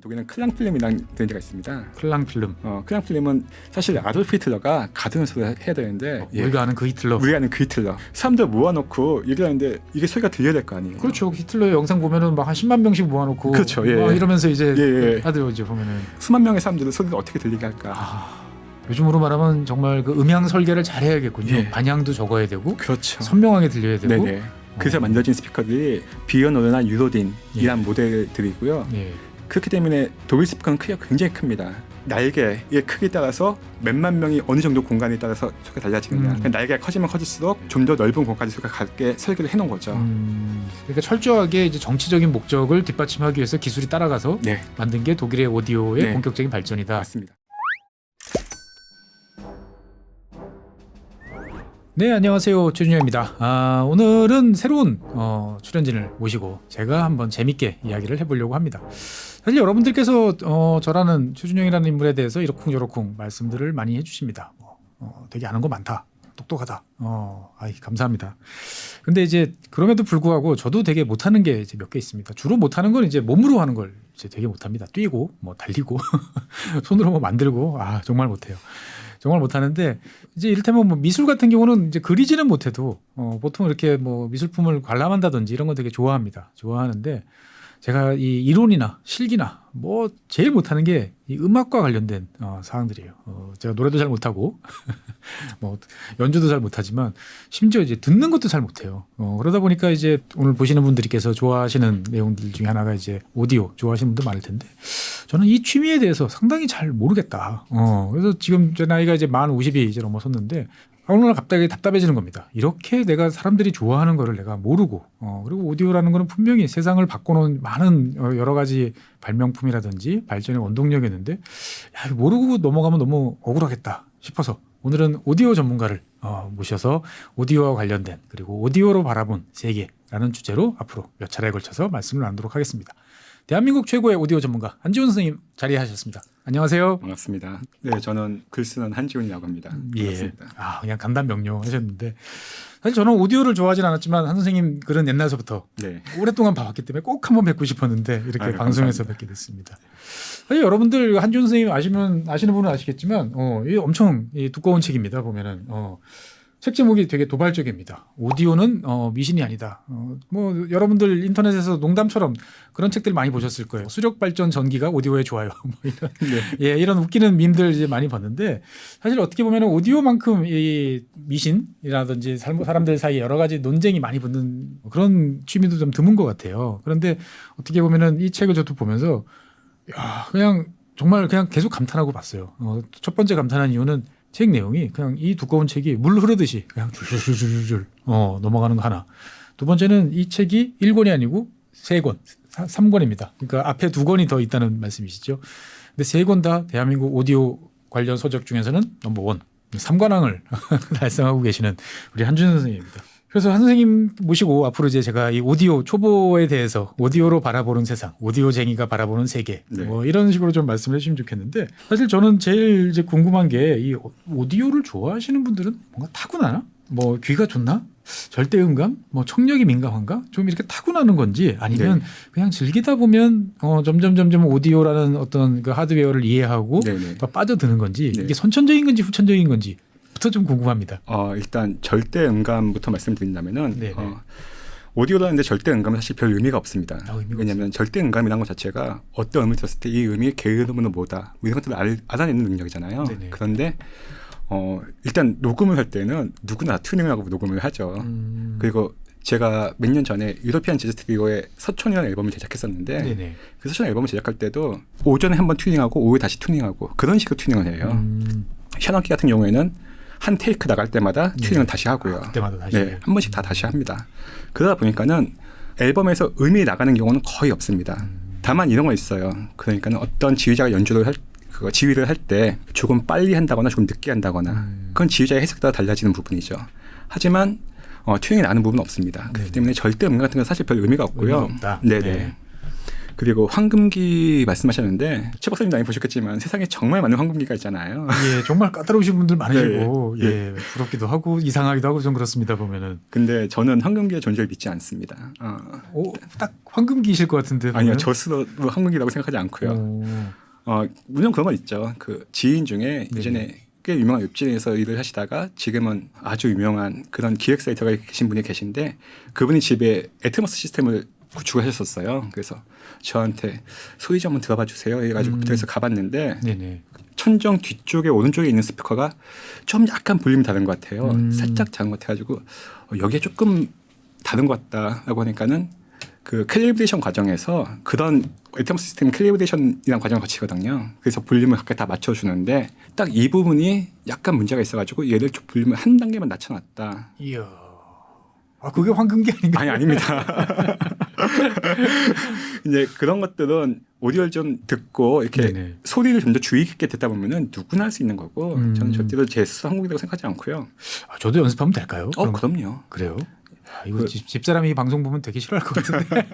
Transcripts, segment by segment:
독일은 클랑필름이라는 브랜드가 있습니다. 클랑필름. 클랑필름은 사실 아돌프 히틀러가 가든 소리를 해야 되는데 우리가 아는 그 히틀러. 우리가 아는 그 히틀러. 사람들 모아놓고 얘기를 하는데 이게 소리가 들려야 될 거 아니에요. 그렇죠. 히틀러의 영상 보면은 막 한 10만 명씩 모아놓고 그렇죠. 예, 막 이러면서 이제 예. 하더라고요. 이제 보면은 수만 명의 사람들은 소리를 어떻게 들리게 할까. 요즘으로 말하면 정말 그 음향 설계를 잘해야겠군요. 예. 반향도 적어야 되고 그렇죠. 선명하게 들려야 되고. 네네. 그래서 만들어진 스피커들이 비어노르나 유로딘이란 예. 모델들이고요. 예. 그렇기 때문에 독일 스피커는 크기가 굉장히 큽니다. 날개의 크기에 따라서 몇만 명이 어느 정도 공간에 따라서 소리가 달라지느냐. 날개가 커지면 커질수록 좀 더 넓은 공간까지 소리가 갈게 설계를 해놓은 거죠. 그러니까 철저하게 이제 정치적인 목적을 뒷받침하기 위해서 기술이 따라가서 네, 만든 게 독일의 오디오의 네. 본격적인 발전이다. 맞습니다. 네, 안녕하세요. 최준영입니다. 오늘은 새로운 출연진을 모시고 제가 한번 재밌게 이야기를 해보려고 합니다. 사실 여러분들께서 저라는 최준영이라는 인물에 대해서 이러쿵저러쿵 말씀들을 많이 해주십니다. 되게 아는 거 많다. 똑똑하다. 감사합니다. 근데 이제 그럼에도 불구하고 저도 되게 못하는 게 이제 몇 개 있습니다. 주로 못하는 건 이제 몸으로 하는 걸 이제 되게 못합니다. 뛰고, 달리고, 손으로 만들고, 정말 못해요. 정말 못하는데 이제 이를테면 미술 같은 경우는 이제 그리지는 못해도 보통 이렇게 미술품을 관람한다든지 이런 거 되게 좋아합니다. 좋아하는데 제가 이 이론이나 실기나 제일 못하는 게 이 음악과 관련된 사항들이에요. 제가 노래도 잘 못하고 연주도 잘 못하지만 심지어 이제 듣는 것도 잘 못해요. 그러다 보니까 이제 오늘 보시는 분들께서 좋아하시는 내용들 중에 하나가 이제 오디오 좋아하시는 분들 많을 텐데 저는 이 취미에 대해서 상당히 잘 모르겠다. 그래서 지금 제 나이가 이제 만 50이 이제 넘어섰는데 어느 날 갑자기 답답해지는 겁니다. 이렇게 내가 사람들이 좋아하는 거를 내가 모르고 그리고 오디오라는 거는 분명히 세상을 바꿔놓은 많은 여러 가지 발명품이라든지 발전의 원동력이었는데 모르고 넘어가면 너무 억울하겠다 싶어서 오늘은 오디오 전문가를 모셔서 오디오와 관련된 그리고 오디오로 바라본 세계라는 주제로 앞으로 몇 차례에 걸쳐서 말씀을 나누도록 하겠습니다. 대한민국 최고의 오디오 전문가 한지훈 선생님 자리하셨습니다. 안녕하세요. 반갑습니다. 네, 저는 글 쓰는 한지훈이라고 합니다. 반갑습니다. 그냥 간단 명료 하셨는데 사실 저는 오디오를 좋아하진 않았지만 한 선생님 글은 옛날서부터 오랫동안 봐왔기 때문에 꼭 한번 뵙고 싶었는데 이렇게 방송에서 뵙게 됐습니다. 사실 여러분들 한지훈 선생님 아시는 분은 아시겠지만 이게 엄청 두꺼운 책입니다. 보면은 책 제목이 되게 도발적입니다. 오디오는 미신이 아니다. 여러분들 인터넷에서 농담처럼 그런 책들 많이 보셨을 거예요. 수력 발전 전기가 오디오에 좋아요. 이런 이런 웃기는 밈들 이제 많이 봤는데 사실 어떻게 보면 오디오만큼 이 미신이라든지 사람들 사이에 여러 가지 논쟁이 많이 붙는 그런 취미도 좀 드문 것 같아요. 그런데 어떻게 보면은 이 책을 저도 보면서 그냥 정말 그냥 계속 감탄하고 봤어요. 첫 번째 감탄한 이유는 책 내용이 그냥 이 두꺼운 책이 물 흐르듯이 그냥 줄줄줄줄 넘어가는 거 하나. 두 번째는 이 책이 1권이 아니고 3권, 3권입니다. 그러니까 앞에 2권이 더 있다는 말씀이시죠. 근데 3권 다 대한민국 오디오 관련 서적 중에서는 넘버원, 3관왕을 달성하고 계시는 우리 한준 선생님입니다. 그래서 한 선생님 모시고 앞으로 이제 제가 이 오디오 초보에 대해서 오디오로 바라보는 세상, 오디오쟁이가 바라보는 세계 이런 식으로 좀 말씀을 해주시면 좋겠는데 사실 저는 제일 이제 궁금한 게 이 오디오를 좋아하시는 분들은 뭔가 타고나나? 귀가 좋나? 절대음감? 청력이 민감한가? 좀 이렇게 타고나는 건지 아니면 그냥 즐기다 보면 점점 오디오라는 어떤 그 하드웨어를 이해하고 빠져드는 건지 이게 선천적인 건지 후천적인 건지 부터 좀 궁금합니다. 일단 절대 음감부터 말씀드린다면은 오디오라는 데 절대 음감은 사실 별 의미가 없습니다. 왜냐하면 절대 음감이라는 것 자체가 어떤 음을 들었을 때 이 음이 게으름은 뭐다 이런 것들을 알아내는 능력이잖아요. 그런데 일단 녹음을 할 때는 누구나 튜닝을 하고 녹음을 하죠. 그리고 제가 몇 년 전에 유러피안 재즈 트리오의 서촌이라는 앨범을 제작했었는데 그 서촌 앨범을 제작할 때도 오전에 한번 튜닝하고 오후에 다시 튜닝하고 그런 식으로 튜닝을 해요. 샤너키 같은 경우에는 한 테이크 나갈 때마다 튜닝을 다시 하고요. 그때마다 다시. 한 번씩 다 다시 합니다. 그러다 보니까는 앨범에서 음이 나가는 경우는 거의 없습니다. 다만 이런 거 있어요. 그러니까는 어떤 지휘자가 연주를 지휘를 할 때 조금 빨리 한다거나 조금 늦게 한다거나 그건 지휘자의 해석에 따라 달라지는 부분이죠. 하지만 튜닝이 나는 부분은 없습니다. 그렇기 때문에 절대 음 같은 건 사실 별 의미가 없고요. 없다. 그리고 황금기 말씀하셨는데 최 박사님도 많이 보셨겠지만 세상에 정말 많은 황금기가 있잖아요. 예, 정말 까다로우신 분들 많으시고 네. 예, 부럽기도 하고 이상하기도 하고 좀 그렇습니다 보면은. 근데 저는 황금기의 존재를 믿지 않습니다. 딱 황금기이실 것 같은데. 아니요, 저 스스로 황금기라고 생각하지 않고요. 물론 그런 건 있죠. 그 지인 중에 예전에 꽤 유명한 웹진에서 일을 하시다가 지금은 아주 유명한 그런 기획 사이터가 계신 분이 계신데 그분이 집에 애트모스 시스템을 구축을 하셨었어요. 그래서 저한테 소리 좀 한번 들어봐 주세요 해가지고 그래서 가봤는데 네네. 천정 뒤쪽에 오른쪽에 있는 스피커가 좀 약간 볼륨이 다른 것 같아요. 살짝 작은 것 같아가지고 여기에 조금 다른 것 같다라고 하니까는 그 캘리브레이션 과정에서 그런 애트모스 시스템 캘리브레이션이라는 과정을 거치거든요. 그래서 볼륨을 각각 다 맞춰주는데 딱 이 부분이 약간 문제가 있어가지고 얘를 좀 볼륨을 한 단계만 낮춰놨다. 이야. 그게 황금기 아닌가요? 아니, 아닙니다. 이제 그런 것들은 오디오를 좀 듣고 이렇게 네네. 소리를 좀 더 주의 깊게 듣다 보면은 누구나 할 수 있는 거고 저는 절대로 제 스스로 한국이라고 생각하지 않고요. 저도 연습하면 될까요? 그럼요. 그래요? 이거 집사람이 이 방송 보면 되게 싫어할 것 같은데.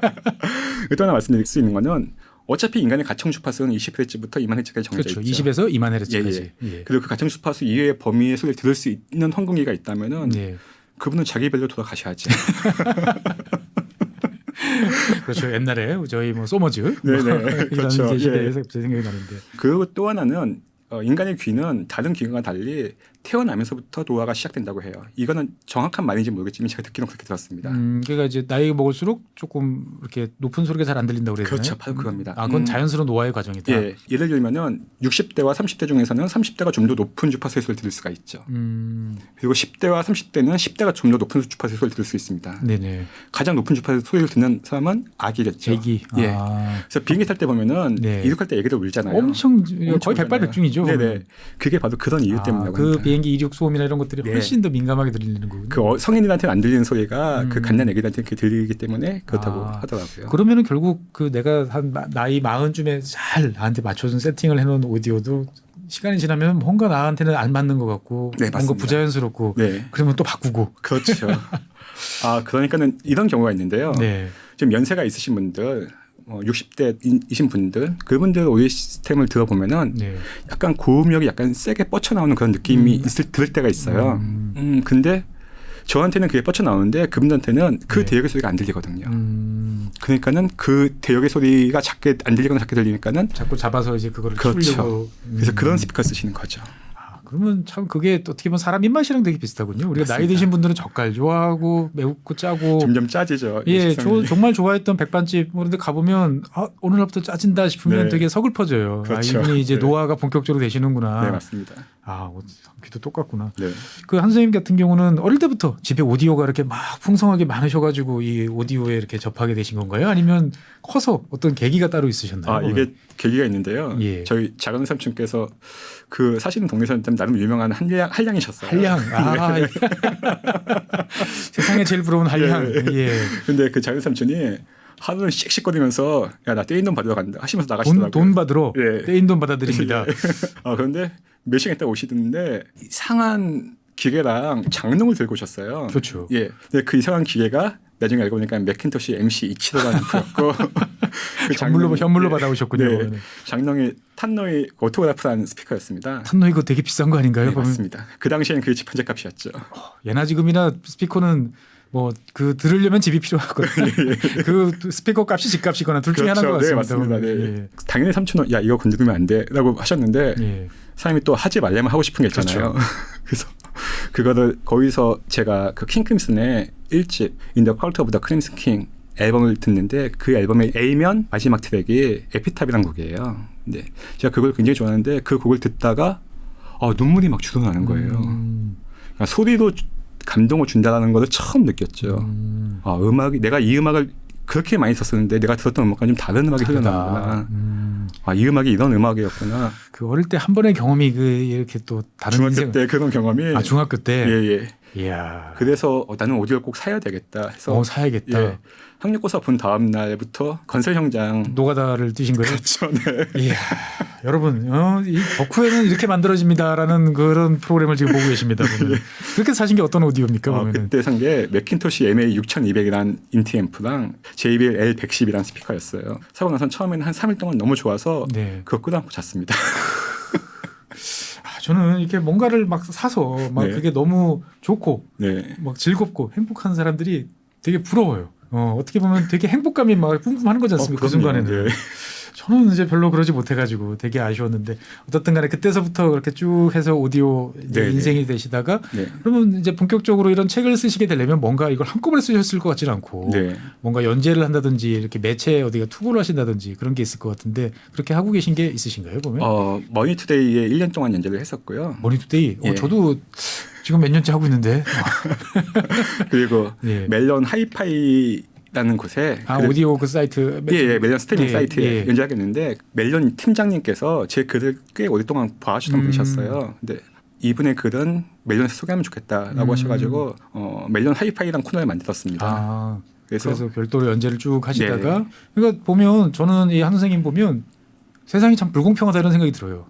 또 하나 말씀드릴 수 있는 거는 어차피 인간의 가청 주파수는 20Hz부터 2만Hz까지 정해져 그렇죠. 있죠. 20에서 2만Hz까지. 예. 그리고 그 가청 주파수 이외의 범위의 소리를 들을 수 있는 황금기가 있다면은 그분은 자기 별로 돌아가셔야지. 그렇죠. 옛날에 저희 뭐 소머즈 이런 그렇죠. 시대에서 제 생각이 나는데. 그리고 또 하나는 인간의 귀는 다른 기관과 달리 태어나면서부터 노화가 시작된다고 해요. 이거는 정확한 말인지 모르겠지만 제가 듣기는 그렇게 들었습니다. 그러니까 이제 나이가 먹을수록 조금 이렇게 높은 소리가 잘 안 들린다고 그러잖아요. 그렇죠. 바로 그겁니다. 그건 자연스러운 노화의 과정이다. 예. 예를 들면은 60대와 30대 중에서는 30대가 좀 더 높은 주파수의 소리를 들을 수가 있죠. 그리고 10대와 30대는 10대가 좀 더 높은 주파수의 소리를 들을 수 있습니다. 네네. 가장 높은 주파수의 소리를 듣는 사람은 아기겠죠. 아기. 예. 그래서 비행기 탈 때 보면은 이륙할 때 애기들 울잖아요. 엄청 거의 백발백중이죠. 네네. 그게 바로 그런 이유 때문이라고 합니다. 비행기 이륙 소음이나 이런 것들이 훨씬 더 민감하게 들리는 거군요. 그 성인들한테는 안 들리는 소리가 그 갓난 애기들한테는 그렇게 들리기 때문에 그렇다고 하더라고요. 그러면은 결국 그 내가 한 나이 40쯤에 잘 나한테 맞춰준 세팅을 해놓은 오디오도 시간이 지나면 뭔가 나한테는 안 맞는 것 같고 뭔가 부자연스럽고 그러면 또 바꾸고. 그렇죠. 그러니까는 이런 경우가 있는데요. 지금 연세가 있으신 분들 60대이신 분들 그분들 오디오 시스템을 들어보면은 약간 고음역이 약간 세게 뻗쳐나오는 그런 느낌이 들을 때가 있어요. 근데 저한테는 그게 뻗쳐나오는데 그분들한테는 그 대역의 소리가 안 들리거든요. 그러니까는 그 대역의 소리가 작게 안 들리거나 작게 들리니까는 자꾸 잡아서 이제 그거를 그렇죠. 그래서 그런 스피커 쓰시는 거죠. 그러면 참 그게 어떻게 보면 사람 입맛이랑 되게 비슷하군요. 우리가 맞습니다. 나이 드신 분들은 젓갈 좋아하고 매우고 짜고 점점 짜지죠. 예, 정말 좋아했던 백반집 그런데 가보면 오늘부터 짜진다 싶으면 되게 서글퍼져요. 그렇죠. 이분이 이제 노화가 본격적으로 되시는구나. 네, 맞습니다. 귀도 똑같구나. 그 한 선생님 같은 경우는 어릴 때부터 집에 오디오가 이렇게 막 풍성하게 많으셔가지고 이 오디오에 이렇게 접하게 되신 건가요? 아니면 커서 어떤 계기가 따로 있으셨나요? 이게 계기가 있는데요. 저희 작은 삼촌께서 그 사시는 동네에서는 나름 유명한 한량이셨어요. 한량. 세상에 제일 부러운 한량. 근데 그 작은 삼촌이 하루는 씩씩거리면서 나 떼인 돈 받으러 간다 하시면서 나가시더라고요. 돈 받으러 떼인 돈 받아드립니다. 그런데 몇 시간 있다 오시던데 이상한 기계랑 장롱을 들고 오셨어요. 그렇죠. 근데 그 이상한 기계가 나중에 알고 보니까 맥킨토시 MC275라는 앰프였고 그 현물로 받아오셨군요. 장롱이 탄노이 오토그라프라는 스피커였습니다. 탄노이 그거 되게 비싼 거 아닌가요? 맞습니다. 그 당시에는 그게 집 한 채 값이었죠. 예나 지금이나 스피커는 그 들으려면 집이 필요하거든요. 그 스피커 값이 집값이거나 둘 중에 하나인 것 같습니다. 맞습니다. 당연히 삼촌은 이거 건드리면 안 돼라고 하셨는데 사람이 또 하지 말려면 하고 싶은 게 있잖아요. 그렇죠. 그래서 그거를 거기서 제가 그 킹 크림슨의 1집 In the Cult of the Crimson King 앨범을 듣는데 그 앨범의 A면 마지막 트랙이 에피탑이라는 곡이에요. 근데 제가 그걸 굉장히 좋아하는데 그 곡을 듣다가 눈물이 막 주저나는 거예요. 그러니까 소리도 감동을 준다는 것을 처음 느꼈죠. 음악이 내가 이 음악을 그렇게 많이 썼었는데 내가 들었던 음악과 좀 다른 음악이 흘러나오구나. 이 음악이 이런 음악이었구나. 그 어릴 때 한 번의 경험이 이렇게 또 다른 중학교 때 그런 경험이. 중학교 때. 예. 이야. 그래서 나는 오디오를 꼭 사야 되겠다 해서. 사야겠다. 학력고사 본 다음 날부터 건설 현장 노가다를 뛰신 거예요? 그렇죠. 네. 이야. 여러분, 이 덕후에는 이렇게 만들어집니다라는 그런 프로그램을 지금 보고 계십니다. 보면. 그렇게 사신 게 어떤 오디오입니까? 보면은. 그때 산 게 매킨토시 MA6200이라는 인티앰프랑 JBL L110이라는 스피커였어요. 사고 나서 처음에는 한 3일 동안 너무 좋아서 네. 그거 끄다놓고 잤습니다. 저는 이렇게 뭔가를 막 사서 막 그게 너무 좋고 막 즐겁고 행복한 사람들이 되게 부러워요. 어떻게 보면 되게 행복감이 막 뿜뿜하는 거지 않습니까? 그 순간에는. 저는 이제 별로 그러지 못해가지고 되게 아쉬웠는데 어떻든 간에 그때서부터 그렇게 쭉 해서 오디오 인생이 되시다가 그러면 이제 본격적으로 이런 책을 쓰시게 되려면 뭔가 이걸 한꺼번에 쓰셨을 것 같지는 않고 뭔가 연재를 한다든지 이렇게 매체에 어디가 투고를 하신다든지 그런 게 있을 것 같은데 그렇게 하고 계신 게 있으신가요? 보면? 머니투데이에 1년 동안 연재를 했었고요. 머니투데이? 저도 지금 몇 년째 하고 있는데. 그리고 멜론 하이파이 라는 곳에 오디오 그 사이트 멜론 스트리밍 사이트에 연재하겠는데 멜론 팀장님께서 제 글을 꽤 오랫동안 봐주던 분이셨어요. 근데 이분의 글은 멜론에서 소개하면 좋겠다라고 하셔가지고 멜론 하이파이라는 코너를 만들었습니다. 그래서 별도로 연재를 쭉 하시다가 그러니까 보면 저는 이 한 선생님 보면 세상이 참 불공평하다 이런 생각이 들어요.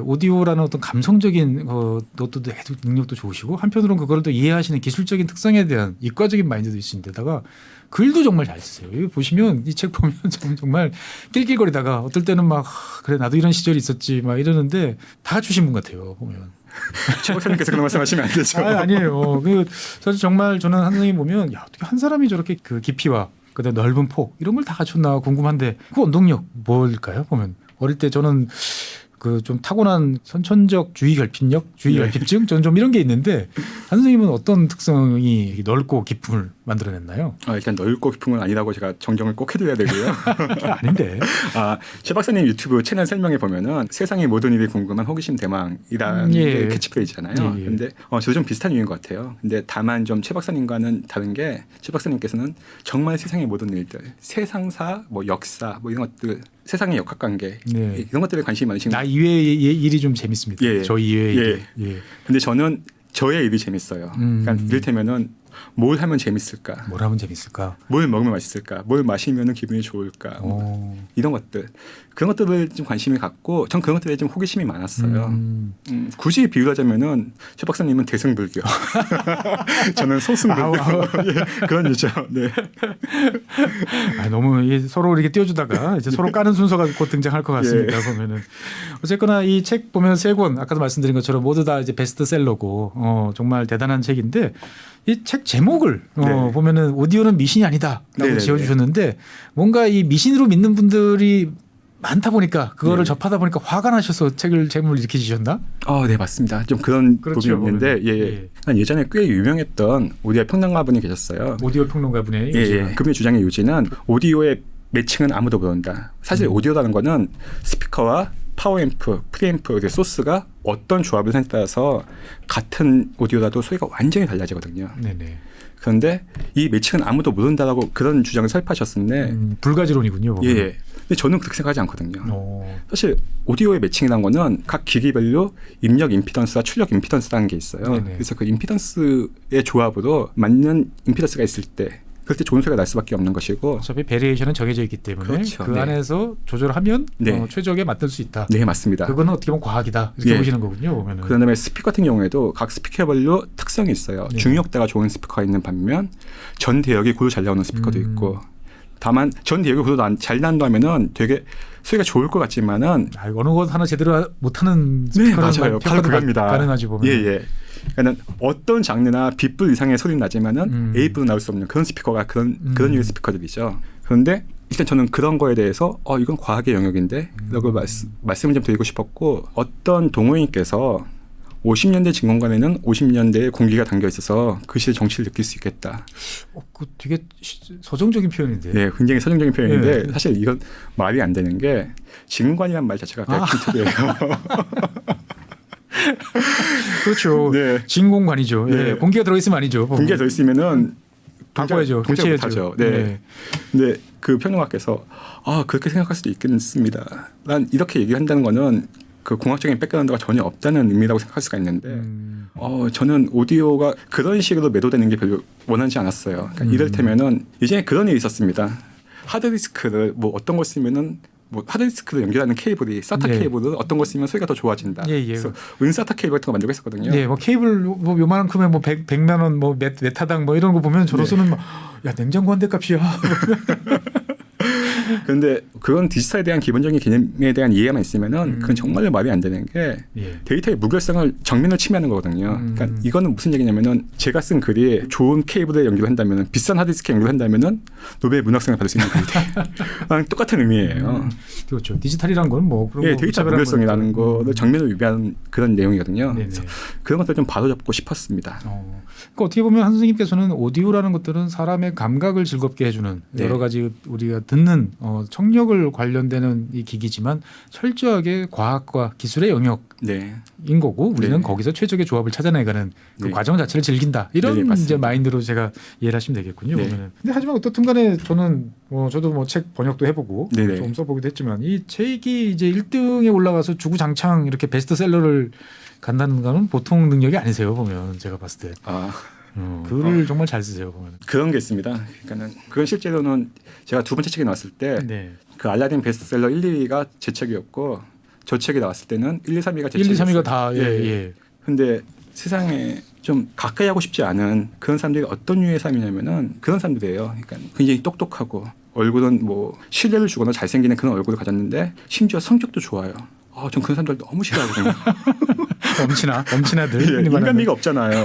오디오라는 어떤 감성적인 것도 능력도 좋으시고 한편으로는 그걸 또 이해하시는 기술적인 특성에 대한 이과적인 마인드도 있으신데다가 글도 정말 잘 쓰세요. 여기 보시면 이 책 보면 정말 낄낄거리다가 어떨 때는 막 그래 나도 이런 시절이 있었지 막 이러는데 다 갖추신 분 같아요. 보면. 최 박사님께서 그런 말씀하시면 안 되죠. 아니에요. 사실 정말 저는 한 선생님 보면 야, 어떻게 한 사람이 저렇게 그 깊이와 그다음 넓은 폭 이런 걸 다 갖췄나 궁금한데 그 원동력 뭘까요? 보면 어릴 때 저는 그 좀 타고난 선천적 주의 결핍력, 주의 결핍증, 저는 좀 이런 게 있는데 한 선생님은 어떤 특성이 넓고 깊음을 만들어냈나요? 일단 넓고 깊은 건 아니라고 제가 정정을 꼭 해드려야 되고요. 아닌데. 최 박사님 유튜브 채널 설명에 보면은 세상의 모든 일이 궁금한 호기심 대망이라는 게 캐치프레이즈잖아요. 근데 저도 좀 비슷한 이유인 것 같아요. 근데 다만 좀 최 박사님과는 다른 게 최 박사님께서는 정말 세상의 모든 일들, 세상사, 뭐 역사, 뭐 이런 것들, 세상의 역학관계 이런 것들에 관심이 많으신 나 이외의 일이 좀 재밌습니다. 저 이외의 일. 근데 저는 저의 일이 재밌어요. 그러니까 이를테면은 뭘 하면 재밌을까? 뭘 하면 재밌을까? 뭘 먹으면 맛있을까? 뭘 마시면 기분이 좋을까? 이런 것들. 그런 것들을 좀 관심이 갖고 전 그런 것들에 좀 호기심이 많았어요. 굳이 비유하자면은 최 박사님은 대승불교. 저는 소승불교. 그런 유죠. 네. 너무 서로 이렇게 띄워주다가 이제 서로 까는 순서가 곧 등장할 것 같습니다. 보면은 어쨌거나 이 책 보면 세 권 아까도 말씀드린 것처럼 모두 다 이제 베스트셀러고 정말 대단한 책인데 이 책 제목을 보면은 오디오는 미신이 아니다라고 지어주셨는데 뭔가 이 미신으로 믿는 분들이 많다 보니까 그거를 접하다 보니까 화가 나셔서 제목을 이렇게 지셨나? 네 맞습니다. 좀 그런 부분이 있는데 예전에 꽤 유명했던 오디오 평론가분이 계셨어요. 오디오 평론가분의 그분의 주장의 요지는 오디오의 매칭은 아무도 모른다. 사실 오디오라는 거는 스피커와 파워앰프, 프리앰프, 소스가 어떤 조합을 선택에 따라서 같은 오디오라도 소리가 완전히 달라지거든요. 네네. 그런데 이 매칭은 아무도 모른다라고 그런 주장을 설파하셨는데 불가지론이군요. 근데 저는 그렇게 생각하지 않거든요. 사실 오디오의 매칭이라는 거는 각 기기별로 입력 임피던스와 출력 임피던스라는 게 있어요. 그래서 그 임피던스의 조합으로 맞는 임피던스가 있을 때 그럴 때 좋은 소리가 날 수밖에 없는 것이고 어차피 베리에이션은 정해져 있기 때문에 그 안에서 조절하면 최적에 맞출 수 있다. 네 맞습니다. 그거는 어떻게 보면 과학이다 이렇게 보시는 거군요. 보면은. 그다음에 스피커 같은 경우에도 각 스피커별로 특성이 있어요. 중역대가 좋은 스피커가 있는 반면 전 대역이 고도 잘 나오는 스피커도 있고 다만 전 대역이 고도 잘 난다면은 되게 소리가 좋을 것 같지만은 어느 것 하나 제대로 못하는 스피커는 맞아요. 바로 그겁니다. 가능하지 보면. 그러니까 어떤 장르나 B뿔 이상의 소리는 나지만은 A뿔은 나올 수 없는 그런 스피커가 그런 유의 스피커들이죠. 그런데 일단 저는 그런 거에 대해서 이건 과학의 영역인데 라고 말씀을 좀 드리고 싶었고 어떤 동호인께서 50년대 진공관에는 50년대의 공기가 담겨 있어서 그 시대 정치를 느낄 수 있겠다. 그 되게 서정적인 표현인데. 네, 굉장히 서정적인 표현인데 사실 이건 말이 안 되는 게 진공관이라는 말 자체가 백킨트예요. 그렇죠. 진공관이죠. 공기가 들어있으면 아니죠. 공기가 들어있으면은 바꿔야죠. 동작 못하죠. 근데 그 평론가께서 그렇게 생각할 수도 있겠습니다. 난 이렇게 얘기한다는 거는 그 공학적인 백그라운드가 전혀 없다는 의미라고 생각할 수가 있는데 저는 오디오가 그런 식으로 매도되는 게 별로 원하지 않았어요. 그러니까 이를테면은 이제 그런 일이 있었습니다. 하드디스크를 뭐 어떤 걸 쓰면은 뭐 하드디스크를 연결하는 케이블이 SATA 네. 케이블을 어떤 걸 쓰면 소리가 더 좋아진다. 예, 예. 그래서 은사타 케이블 같은 거 만들고 했었거든요. 네, 뭐 케이블 뭐 요만큼에 뭐 100만 원 뭐 메타당 뭐 이런 거 보면 저로서는 막 야 냉장고 한 대 값이야. 그런데 그건 디지털에 대한 기본적인 개념에 대한 이해만 있으면은 그건 정말로 말이 안 되는 게 예. 데이터의 무결성을 정면으로 침해하는 거거든요. 그러니까 이거는 무슨 얘기냐면은 제가 쓴 글이 좋은 케이블에 연결한다면은 비싼 하드디스크에 연결한다면은 노벨 문학상을 받을 수 있는 글이랑 똑같은 의미예요. 그렇죠. 디지털이란 건 뭐 그런 예, 데이터 무결성이라는 거를 정면으로 위배하는 그런 내용이거든요. 네네. 그래서 그런 것들 좀 바로잡고 싶었습니다. 그러니까 어떻게 보면 한 선생님께서는 오디오라는 것들은 사람의 감각을 즐겁게 해주는 네. 여러 가지 우리가 듣는 청력을 관련되는 이 기기지만 철저하게 과학과 기술의 영역인 네. 거고 우리는 네. 거기서 최적의 조합을 찾아내가는 그 네. 과정 자체를 즐긴다 이런 네, 맞습니다. 이제 마인드로 제가 이해를 하시면 되겠군요. 네. 보면은. 근데 하지만 어떻든간에 저는 저도 뭐 책 번역도 해보고 네네. 좀 써보기도 했지만 이 책이 이제 1등에 올라가서 주구장창 이렇게 베스트셀러를 간다는 거는 보통 능력이 아니세요 보면 제가 봤을 때. 글을 정말 잘 쓰세요 보면. 그런 게 있습니다. 그러니까는 그건 실제로는 제가 두 번째 책이 나왔을 때 그 알라딘 베스트셀러 1, 2위가 제 책이었고 저 책이 나왔을 때는 1, 2, 3위가 제 1, 2, 책이었어요. 3위가 다 예. 근데 세상에 좀 가까이 하고 싶지 않은 그런 사람들이 어떤 류의 사람이냐면은 그런 사람들이에요. 그러니까 굉장히 똑똑하고 얼굴은 뭐 신뢰를 주거나 잘생기는 그런 얼굴을 가졌는데 심지어 성격도 좋아요. 전 그런 사람들 너무 싫어하거든요. 엄친아들. 예, 인간미가 없잖아요.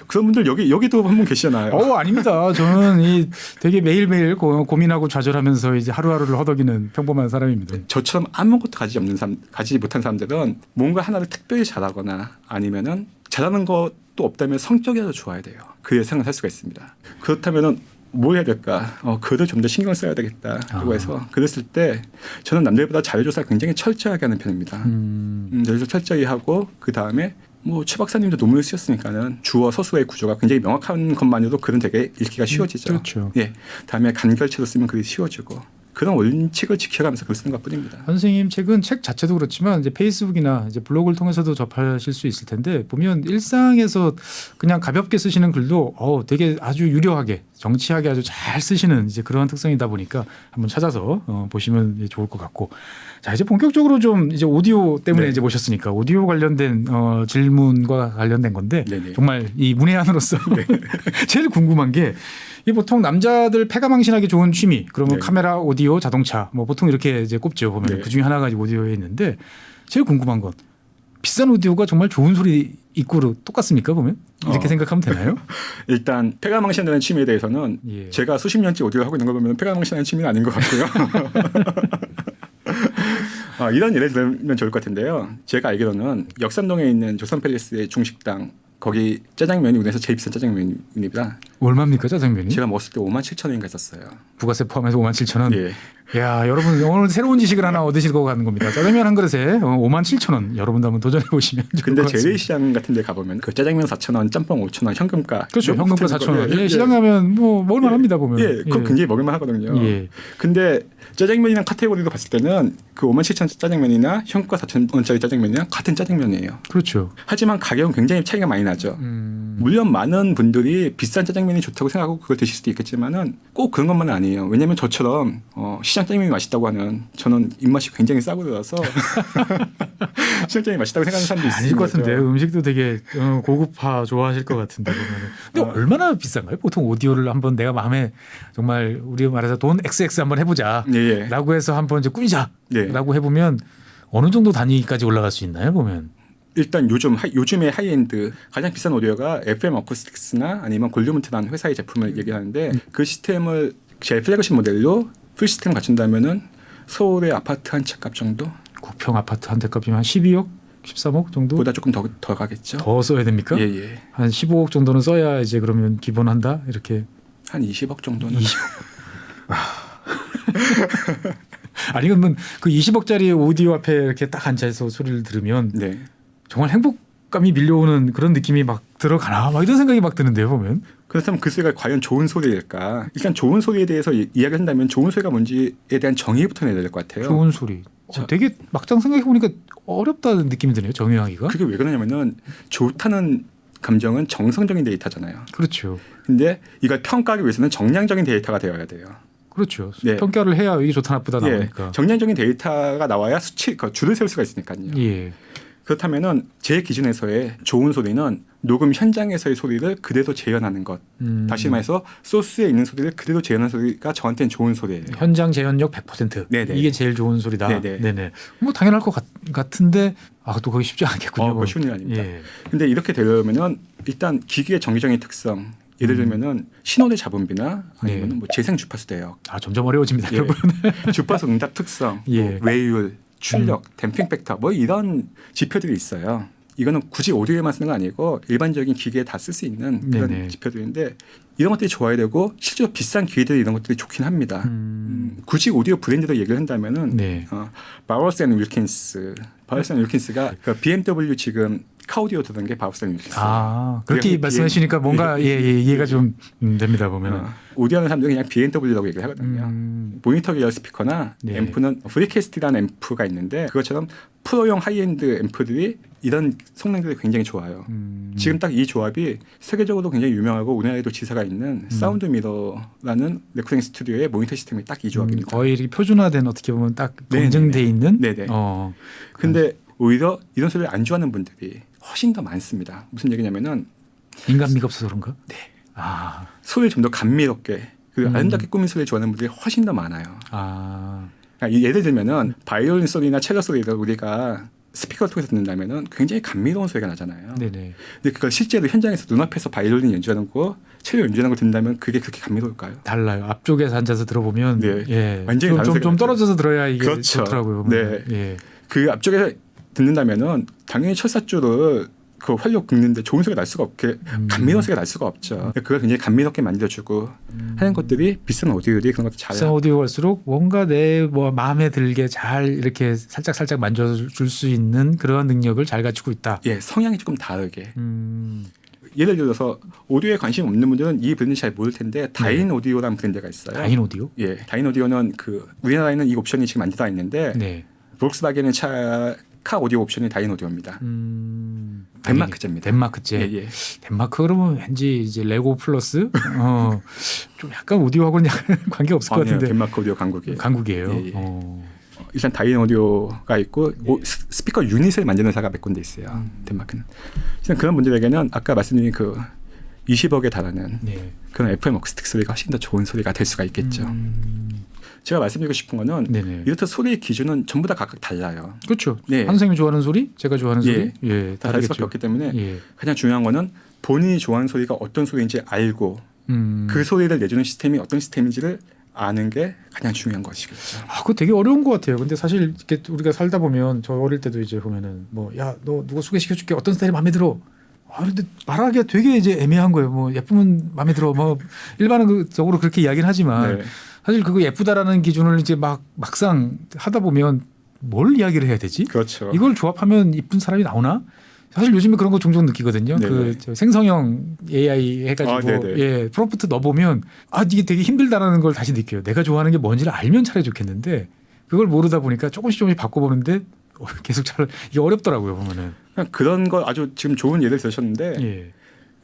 그런 분들 여기도 한 분 계시잖아요. 아닙니다. 저는 이 되게 매일매일 고민하고 좌절하면서 이제 하루하루를 허덕이는 평범한 사람입니다. 저처럼 아무것도 가지지 못한 사람들은 뭔가 하나를 특별히 잘하거나 아니면은 잘하는 것도 없다면 성격이라도 좋아야 돼요. 그래야 세상을 살 수가 있습니다. 그렇다면은 뭘 해야 될까? 글을 좀 더 신경을 써야 되겠다. 라고 해서 그랬을 때 저는 남들보다 자료조사를 굉장히 철저하게 하는 편입니다. 그래서 철저히 하고 그 다음에 뭐 최 박사님도 논문을 쓰셨으니까는 주어 서술의 구조가 굉장히 명확한 것만으로도 글은 되게 읽기가 쉬워지죠. 그렇죠. 예, 다음에 간결체로 쓰면 글이 쉬워지고 그런 원칙을 지켜가면서 글을 쓰는 것뿐입니다. 선생님 책은 책 자체도 그렇지만 이제 페이스북이나 이제 블로그를 통해서도 접하실 수 있을 텐데 보면 일상에서 그냥 가볍게 쓰시는 글도 되게 아주 유려하게 정치하게 아주 잘 쓰시는 이제 그런 특성이다 보니까 한번 찾아서 보시면 좋을 것 같고 자 이제 본격적으로 좀 이제 오디오 때문에 네. 이제 모셨으니까 오디오 관련된 질문과 관련된 건데 네네. 정말 이 문외한으로서 제일 궁금한 게 이 보통 남자들 패가망신하기 좋은 취미 그러면 네. 카메라, 오디오, 자동차 뭐 보통 이렇게 이제 꼽죠 보면 네. 그 중에 하나가 오디오에 있는데 제일 궁금한 건 비싼 오디오가 정말 좋은 소리 있고 똑같습니까 보면 이렇게 생각하면 되나요? 일단 패가망신하는 취미에 대해서는 예. 제가 수십 년째 오디오를 하고 있는 걸 보면 패가망신하는 취미는 아닌 것 같고요. 이런 예를 들면 좋을 것 같은데요. 제가 알기로는 역삼동에 있는 조선팰리스의 중식당 거기 짜장면이 우리나라에서 제일 비싼 짜장면입니다. 얼마입니까 짜장면이? 제가 먹었을 때 57,000원인가 했었어요. 부가세 포함해서 57,000원. 예. 야 여러분 오늘 새로운 지식을 하나 얻으시고 가는 겁니다. 짜장면 한 그릇에 57,000원. 여러분도 한번 도전해 보시면 좋을 것 근데 같습니다. 재래시장 같은 데 가보면 그 짜장면 4,000원, 짬뽕 5,000원, 현금가. 그렇죠. 현금가 4,000원. 예, 시장 가면 뭐 먹을만 합니다 보면. 예, 그거 굉장히 먹을만 하거든요. 예. 근데 짜장면이랑 카테고리로 봤을 때는 그 57,000원 짜장면이나 현금가 4,000원짜리 짜장면이랑 같은 짜장면이에요. 그렇죠. 하지만 가격은 굉장히 차이가 많이 나죠. 물론 많은 분들이 비싼 짜장면이 좋다고 생각하고 그걸 드실 수도 있겠지만은 꼭 그런 것만은 아니에요. 왜냐하면 저처럼 시장 짜장면이 맛있다고 하는 저는 입맛이 굉장히 싸구려라서 시장 짜장면이 맛있다고 생각하는 사람도 있어요. 아닐 것 같은데 음식도 되게 고급화 좋아하실 것 같은데 보면은. 근데 얼마나 비싼가요? 보통 오디오를 한번 내가 마음에 정말 우리 말해서 돈 XX 한번 해보자. 예. 라고 해서 한번 이제 꾸미자. 예. 라고 해보면 어느 정도 단위까지 올라갈 수 있나요 보면? 일단 요즘의 하이엔드 가장 비싼 오디오가 FM 어쿠스틱스나 아니면 골드문트라는 회사의 제품을 얘기하는데 그 시스템을 제 플래그십 모델로 풀 시스템 갖춘다면은 서울의 아파트 한 채 값 정도? 9평 아파트 한 대 값이면 한 12억, 13억 정도? 보다 조금 더 가겠죠. 더 써야 됩니까? 예. 한 15억 정도는 써야 이제 그러면 기본한다 이렇게. 한 20억 정도는. 20억. 아니 그러면 그 20억짜리 오디오 앞에 이렇게 딱 앉아서 소리를 들으면 네. 정말 행복감이 밀려오는 그런 느낌이 막 들어가나 막 이런 생각이 막 드는데요 보면. 그렇다면 그 소리가 과연 좋은 소리일까? 일단 좋은 소리에 대해서 이야기한다면 좋은 소리가 뭔지에 대한 정의부터 내야 될 것 같아요. 좋은 소리. 되게 막상 생각해 보니까 어렵다는 느낌이 드네요. 정의하기가. 그게 왜 그러냐면은 좋다는 감정은 정성적인 데이터잖아요. 그렇죠. 근데 이걸 평가하기 위해서는 정량적인 데이터가 되어야 돼요. 그렇죠. 네. 평가를 해야 이게 좋다 나쁘다 나오니까. 정량적인 데이터가 나와야 줄을 세울 수가 있으니까요. 예. 그렇다면은 제 기준에서의 좋은 소리는 녹음 현장에서의 소리를 그대로 재현하는 것. 다시 말해서 소스에 있는 소리를 그대로 재현하는 소리가 저한테는 좋은 소리예요. 현장 재현력 100%. 네네. 이게 제일 좋은 소리다. 네네. 뭐 당연할 것 같은데 또 그게 쉽지 않겠군요. 그거 쉬운 일 아닙니다. 예. 근데 이렇게 되려면은 일단 기기의 정기적인 특성. 예를 들면은 신호대 잡음비나 아니면 뭐 재생 주파수 대역. 점점 어려워집니다, 여러분. 주파수 응답 특성, 뭐 외율, 출력, 댐핑 팩터 뭐 이런 지표들이 있어요. 이거는 굳이 오디오에만 쓰는 건 아니고 일반적인 기기에 다 쓸 수 있는 그런 지표들인데 이런 것들이 좋아야 되고 실제로 비싼 기기들이 이런 것들이 좋긴 합니다. 굳이 오디오 브랜드로 얘기를 한다면은 바우어스 앤 윌킨스, 가 그 BMW 지금 카오디오 들은 게 바우어스 앤 윌킨스. 그렇게 말씀하시니까 뭔가 이해가 좀 됩니다 보면은. 오디오는 사람들이 그냥 BMW라고 얘기를 하거든요. 모니터 계열 스피커나 앰프는 프리캐스트라는 앰프가 있는데 그것처럼 프로용 하이엔드 앰프들이 이런 성능들이 굉장히 좋아요. 지금 딱 이 조합이 세계적으로 굉장히 유명하고 우리나라에도 지사가 있는 사운드 미러라는 레코딩 스튜디오의 모니터 시스템이 딱 이 조합입니다. 거의 이렇게 표준화된 어떻게 보면 딱 검증돼 있는. 네네. 근데 오히려 이런 소리를 안 좋아하는 분들이 훨씬 더 많습니다. 무슨 얘기냐면은 인간미가 없어서 그런가? 네. 소리를 좀 더 감미롭게 그리고 아름답게 꾸민 소리를 좋아하는 분들이 훨씬 더 많아요. 그러니까 예를 들면은 바이올린 소리나 첼로 소리를 우리가 스피커를 통해서 듣는다면은 굉장히 감미로운 소리가 나잖아요. 네네. 근데 그걸 실제로 현장에서 눈앞에서 바이올린 연주하는 거, 첼로 연주하는 걸 듣는다면 그게 그렇게 감미로울까요? 달라요. 앞쪽에서 앉아서 들어보면 완전히 좀 떨어져서 들어야 이게 그렇죠. 좋더라고요. 그 앞쪽에서 듣는다면은 당연히 철사줄을 그 활력 긁는데 좋은 소리가 날 수가 없게 감미로운 소리가 날 수가 없죠. 그걸 굉장히 감미롭게 만들어주고 하는 것들이 비싼 오디오들이 그런 것도 잘. 비싼 오디오 갈수록 뭔가 내 마음에 들게 잘 이렇게 살짝 만져줄 수 있는 그런 능력을 잘 갖추고 있다. 성향이 조금 다르게. 예를 들어서 오디오에 관심 없는 분들은 이 브랜드 잘 모를 텐데 다인 오디오라는 브랜드가 있어요. 다인 오디오? 다인 오디오는 그 우리나라에는 이 옵션이 지금 안 들어가 있는데 볼kswagen의 차 오디오 옵션이 다인 오디오입니다. 덴마크제입니다. 덴마크제. 덴마크 그러면 왠지 이제 레고 플러스 좀 약간 오디오하고는 약간 관계 없을 것 같은데. 덴마크 오디오 강국이에요. 일단 다인 오디오가 있고 스피커 유닛을 만드는 회사가 몇 군데 있어요. 덴마크는. 일단 그런 분들에게는 아까 말씀드린 그 20억에 달하는 그런 FM 어쿠스틱 소리가 훨씬 더 좋은 소리가 될 수가 있겠죠. 제가 말씀드리고 싶은 거는 이렇듯 소리의 기준은 전부 다 각각 달라요. 그렇죠. 한 선생님이 좋아하는 소리, 제가 좋아하는 소리 다 다를 수밖에 없기 때문에 가장 중요한 거는 본인이 좋아하는 소리가 어떤 소리인지 알고 그 소리를 내주는 시스템이 어떤 시스템인지를 아는 게 가장 중요한 것이겠죠. 그거 되게 어려운 것 같아요. 근데 사실 이렇게 우리가 살다 보면 저 어릴 때도 이제 보면은 너 누가 소개시켜줄게 어떤 스타일이 마음에 들어. 근데 말하기가 되게 이제 애매한 거예요. 예쁘면 마음에 들어. 일반적으로 그렇게 이야기는 하지만 사실 그거 예쁘다라는 기준을 이제 막상 하다 보면 뭘 이야기를 해야 되지? 그렇죠. 이걸 조합하면 이쁜 사람이 나오나? 사실 요즘에 그런 거 종종 느끼거든요. 그 생성형 AI 해가지고 프롬프트 넣어보면 이게 되게 힘들다라는 걸 다시 느껴요. 내가 좋아하는 게 뭔지를 알면 차라리 좋겠는데 그걸 모르다 보니까 조금씩 바꿔보는데 계속 이게 어렵더라고요 보면은. 그런 거 아주 지금 좋은 예를 들으셨는데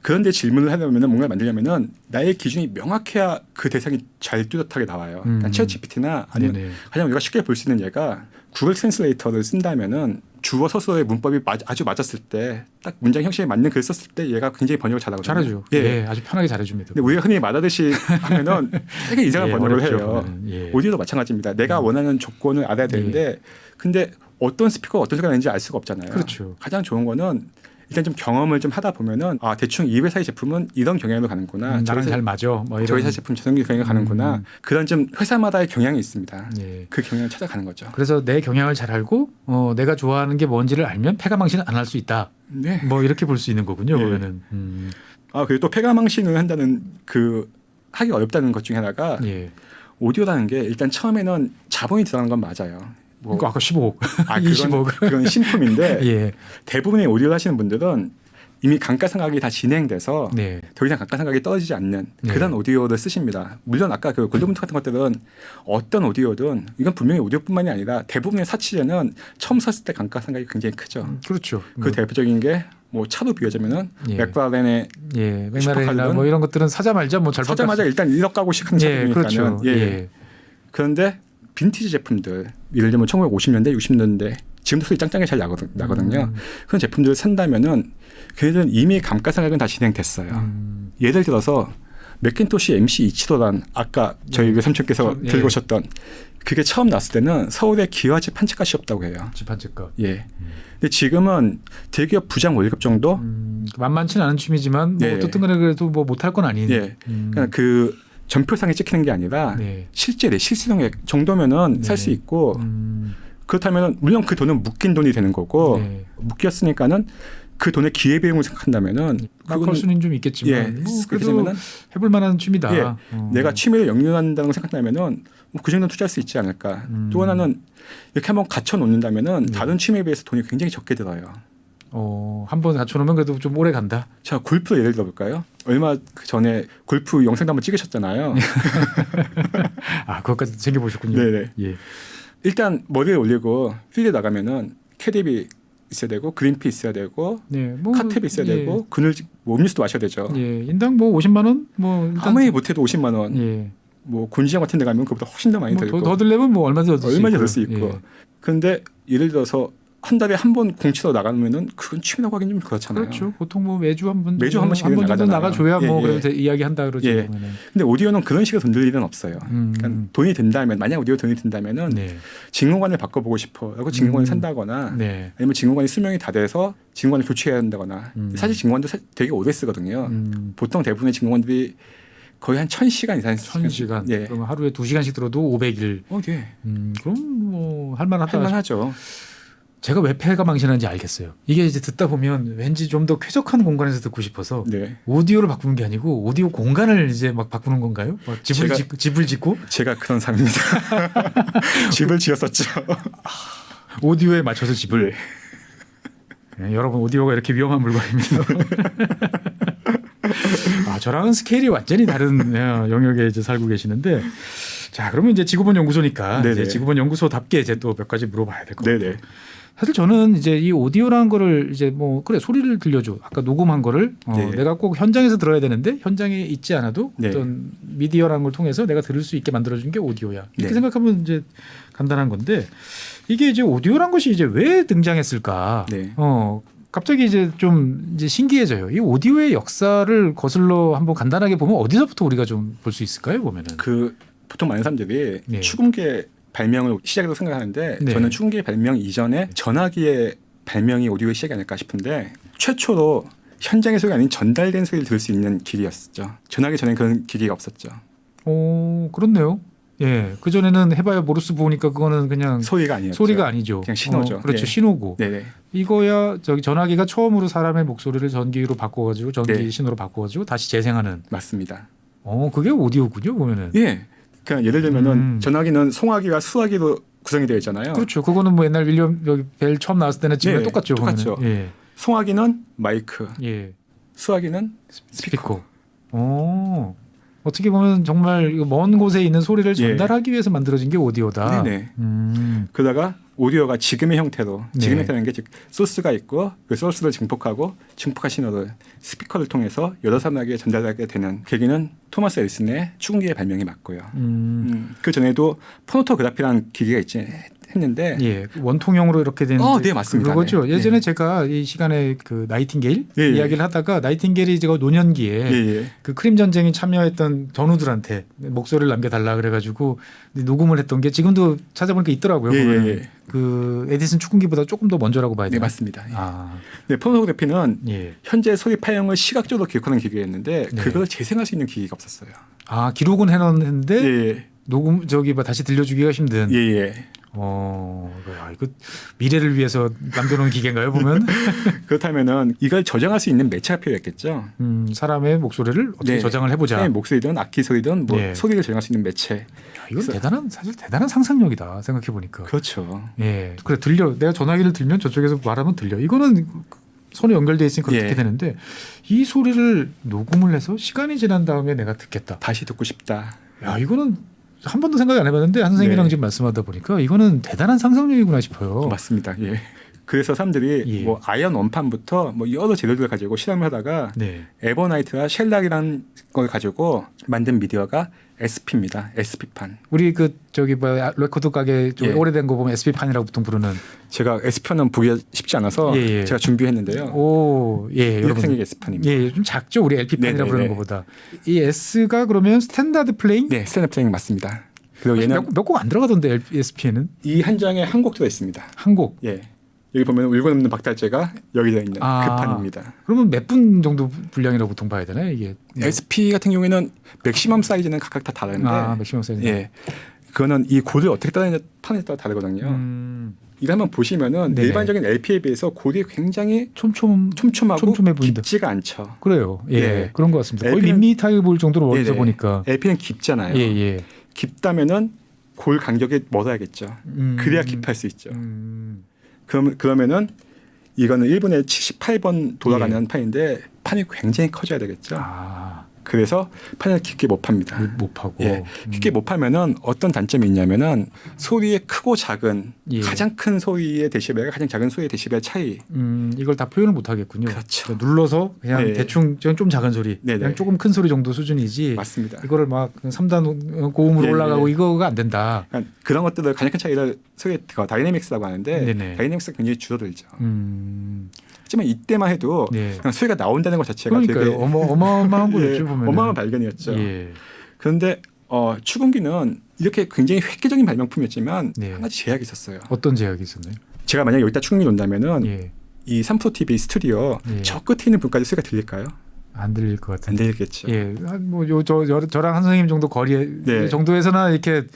그런데 질문을 하려면 뭔가 만들려면은 나의 기준이 명확해야 그 대상이 잘 뚜렷하게 나와요. 챗 GPT나 아니면 가장 우리가 쉽게 볼 수 있는 예가 구글 트랜슬레이터를 쓴다면은 주어 서술의 문법이 아주 맞았을 때 딱 문장 형식에 맞는 글을 썼을 때 얘가 굉장히 번역을 잘하거든요. 잘하죠. 아주 편하게 잘해줍니다. 근데 우리가 흔히 말하듯이 하면은 되게 이상한 번역을 해요. 오디오도 마찬가지입니다. 내가 원하는 조건을 알아야 되는데 근데 어떤 스피커가 어떤 소리가 나는지 알 수가 없잖아요. 그렇죠. 가장 좋은 거는 일단 좀 경험을 좀 하다 보면은 대충 이 회사의 제품은 이런 경향으로 가는구나. 나랑 잘 맞아. 저희 회사 제품 저런 경향으로 가는구나. 그런 좀 회사마다의 경향이 있습니다. 그 경향을 찾아가는 거죠. 그래서 내 경향을 잘 알고 내가 좋아하는 게 뭔지를 알면 패가망신은 안 할 수 있다. 이렇게 볼 수 있는 거군요. 그러면은. 그리고 또 패가망신을 한다는 하기 어렵다는 것 중에 하나가 오디오라는 게 일단 처음에는 자본이 들어가는 건 맞아요. 아까 15억, 20억. 그건 신품인데 대부분의 오디오를 하시는 분들은 이미 감가상각이 다 진행돼서 더 이상 감가상각이 떨어지지 않는 그런 오디오를 쓰십니다. 물론 아까 그 골드문트 같은 것들은 어떤 오디오든 이건 분명히 오디오뿐만이 아니라 대부분의 사치제는 처음 샀을 때 감가상각이 굉장히 크죠. 그렇죠. 그 대표적인 게 차로 비교하자면은 맥라렌의 맥라렌이나 이런 것들은 사자마자 사자마자 일단 1억 가고 시작한 차들이니까요. 그렇죠. 그런데 빈티지 제품들 예를 들면 1950년대, 60년대 지금도 소리 짱짱하게 잘 나거든요. 그런 제품들을 산다면은 걔네들은 이미 감가상각은 다 진행됐어요. 예를 들어서 맥킨토시 MC 이치로란 아까 저희 외삼촌께서 들고 오셨던 그게 처음 나왔을 때는 서울에 기와집 한 채 값이 없다고 해요. 집 한 채 값. 예. 근데 지금은 대기업 부장 월급 정도? 만만치는 않은 취미지만 뭐 어떻든 간에 그래도 뭐 못할 건 아닌. 예. 그러니까 그 전표상에 찍히는 게 아니라 실제 내 실수령액 정도면은 살 수 있고 그렇다면 물론 그 돈은 묶인 돈이 되는 거고 묶였으니까는 그 돈의 기회비용을 생각한다면은 그걸 수는 좀 있겠지만 뭐 그래도 되면은 해볼 만한 취미다. 예. 내가 취미를 영위한다는 걸 생각하면은 그 정도 투자할 수 있지 않을까. 또 하나는 이렇게 한번 갖춰 놓는다면은 다른 취미에 비해서 돈이 굉장히 적게 들어요. 한번 갖춰 놓으면 그래도 좀 오래 간다. 자, 골프 예를 들어볼까요? 얼마 전에 골프 영상도 한번 찍으셨잖아요. 아, 그것까지 챙겨보셨군요. 네네. 예. 일단 머리에 올리고 필드 나가면은 캐디비 있어야 되고 그린피 있어야 되고 뭐, 카탭이 있어야 되고 그늘 뭐 음료수도 마셔야 되죠. 예. 인당 뭐 50만 원? 뭐 일단 아무리 못해도 50만 원. 뭐 군시장 같은 데 가면 그보다 훨씬 더 많이 들고. 더 들려면 뭐 얼마든지 들 수 있고. 그런데 예를 들어서 한 달에 한 번 공치러 나가면은 그건 취미라고 하긴 좀 그렇잖아요. 그렇죠. 보통 뭐 매주 한 번씩 정도 나가줘야 뭐 그래도 이야기한다 그러죠. 근데 오디오는 그런 식으로 돈 들 일은 없어요. 그러니까 돈이 든다면 만약 오디오 돈이 든다면은 진공관을 바꿔보고 싶어라고 진공관을 산다거나 아니면 진공관이 수명이 다 돼서 진공관을 교체해야 한다거나 사실 진공관도 되게 오래 쓰거든요. 보통 대부분의 진공관들이 거의 한 1000시간 이상 1000시간. 그럼 하루에 2시간씩 들어도 500일. 그럼 뭐 할만하죠. 제가 왜 폐가 망신하는지 알겠어요. 이게 이제 듣다 보면 왠지 좀 더 쾌적한 공간에서 듣고 싶어서 오디오를 바꾸는 게 아니고 오디오 공간을 이제 막 바꾸는 건가요? 집을 짓고? 제가 그런 사람입니다. 집을 지었었죠. 오디오에 맞춰서 집을. 여러분 오디오가 이렇게 위험한 물건입니다. 저랑은 스케일이 완전히 다른 영역에 이제 살고 계시는데, 자 그러면 이제 지구본 연구소니까 이제 지구본 연구소답게 이제 또 몇 가지 물어봐야 될 것 같아요. 사실 저는 이제 이 오디오라는 거를 이제 뭐 그래 소리를 들려줘 아까 녹음한 거를 내가 꼭 현장에서 들어야 되는데 현장에 있지 않아도 어떤 미디어라는 걸 통해서 내가 들을 수 있게 만들어준 게 오디오야 이렇게 생각하면 이제 간단한 건데 이게 이제 오디오란 것이 이제 왜 등장했을까? 갑자기 이제 좀 이제 신기해져요. 이 오디오의 역사를 거슬러 한번 간단하게 보면 어디서부터 우리가 좀 볼 수 있을까요? 보면은 보통 많은 사람들이 축음계 발명을 시작으로 생각하는데 저는 축음기 발명 이전에 전화기의 발명이 오디오의 시작이 아닐까 싶은데 최초로 현장의 소리가 아닌 전달된 소리를 들을 수 있는 기기였었죠. 전화기 전에는 그런 기기가 없었죠. 그렇네요. 예, 그 전에는 해봐야 모르스 보니까 그거는 그냥 소리가 아니었죠. 소리가 아니죠. 그냥 신호죠. 그렇죠, 신호고. 이거야 저기 전화기가 처음으로 사람의 목소리를 전기로 바꿔가지고 전기 신호로 바꿔가지고 다시 재생하는. 맞습니다. 그게 오디오군요, 보면은. 예. 그러니까 예를 들면은 전화기는 송화기와 수화기로 구성이 되어 있잖아요. 그렇죠. 그거는 뭐 옛날 윌리엄 벨 처음 나왔을 때는 지금 똑같죠. 송화기는 마이크, 수화기는 스피커. 어떻게 보면 정말 먼 곳에 있는 소리를 전달하기 위해서 만들어진 게 오디오다. 그러다가 오디오가 지금의 형태로 지금의 형태라는 게 즉 소스가 있고 그 소스를 증폭하고 증폭한 신호를 스피커를 통해서 여러 사람에게 전달하게 되는 계기는 토마스 에디슨의 축음기의 발명이 맞고요. 그 전에도 포노토그래피라는 기기가 했는데 원통형으로 이렇게 된 네, 맞습니다. 그거죠. 예전에 제가 이 시간에 그 나이팅게일 이야기를 하다가 나이팅게일이 제가 노년기에 그 크림 전쟁에 참여했던 전우들한테 목소리를 남겨달라 그래가지고 녹음을 했던 게 지금도 찾아보니까 있더라고요. 그 에디슨 축음기보다 조금 더 먼저라고 봐야 돼요. 네, 맞습니다. 포노그래피는 현재 소리 파형을 시각적으로 기록하는 기기였는데 그걸 재생할 수 있는 기기가 없었어요. 기록은 해놨는데 녹음 다시 들려주기가 힘든. 이거 미래를 위해서 남겨놓은 기계인가요, 보면? 그렇다면은 이걸 저장할 수 있는 매체가 필요했겠죠. 사람의 목소리를 어떻게 저장을 해보자. 목소리든 악기 소리든 소리를 저장할 수 있는 매체. 이건 사실 대단한 상상력이다 생각해 보니까. 그렇죠. 그래 들려. 내가 전화기를 들면 저쪽에서 말하면 들려. 이거는 손에 연결돼 있으니까 그렇게 되는데 이 소리를 녹음을 해서 시간이 지난 다음에 내가 듣겠다. 다시 듣고 싶다. 이거는 한 번도 생각 안 해봤는데 한 선생님이랑 지금 말씀하다 보니까 이거는 대단한 상상력이구나 싶어요. 맞습니다. 그래서 사람들이 뭐 아이언 원판부터 뭐 여러 재료들을 가지고 실험을 하다가 에버나이트와 쉘락이라는 걸 가지고 만든 미디어가 SP입니다. SP판. 우리 그 저기 뭐 레코드 가게 좀 예. 오래된 거 보면 SP판이라고 보통 부르는. 제가 SP판은 보기가 쉽지 않아서 제가 준비했는데요. 오, 예, 이렇게 생긴 SP판입니다. 예, 좀 작죠. 우리 LP판이라고 부르는 것보다. 이 S가 그러면 스탠다드 플레잉? 네, 스탠다드 플레잉 맞습니다. 그리고 얘는 몇 곡 안 들어가던데 SP에는? 이 한 장에 한 곡 들어 있습니다. 한 곡. 예. 여기 보면 울고 넘는 박달재가 여기 되어 있는 그 판입니다. 그러면 몇 분 정도 분량이라고 보통 봐야 되나요, 이게? SP 같은 경우에는 맥시멈 사이즈는 각각 다 다른데. 맥시멈 사이즈. 예. 그거는 이 고를 어떻게 따르느냐 판에 따라 다르거든요. 이거 한번 보시면은 네네. 일반적인 LP에 비해서 고리 굉장히 촘촘하고 촘촘해 보인다. 깊지가 않죠. 그래요. 예, 예. 그런 것 같습니다. 거의 LP는 밋밋하게 보일 정도로 멀리서 보니까. LP는 깊잖아요. 예. 깊다면은 골 간격이 멀어야겠죠. 그래야 깊할 수 있죠. 그러면은 이거는 1분에 78번 돌아가는 판인데 판이 굉장히 커져야 되겠죠. 그래서 판을 깊게 못 팝니다. 못 파고. 예. 깊게 못 파면은 어떤 단점이 있냐면은 소리의 크고 작은 가장 큰 소리의 데시벨과 가장 작은 소리의 데시벨 차이. 이걸 다 표현을 못 하겠군요. 그렇죠. 그러니까 눌러서 그냥 대충 좀 작은 소리, 그냥 조금 큰 소리 정도 수준이지. 맞습니다. 이거를 막 3단 고음으로 올라가고 이거가 안 된다. 그러니까 그런 것들을 가장 큰 차이를 소리의 다이내믹스라고 하는데 다이내믹스가 굉장히 줄어들죠. 하지만 이때만 해도 그냥 소리가 나온다는 것 자체가 그러니까요. 되게 어마어마한 거였죠. 보면 어마어마한 발견이었죠. 그런데 추궁기는 이렇게 굉장히 획기적인 발명품이었지만 한 가지 제약이 있었어요. 어떤 제약이 있었나요? 제가 만약 여기다 추궁기 놓는다면은 이 3프로 TV 스튜디오 저 끝에 있는 분까지 소리가 들릴까요? 안 들릴 것 같은데. 안 들리겠죠. 예, 저랑 한 선생님 정도 거리 정도에서나 이렇게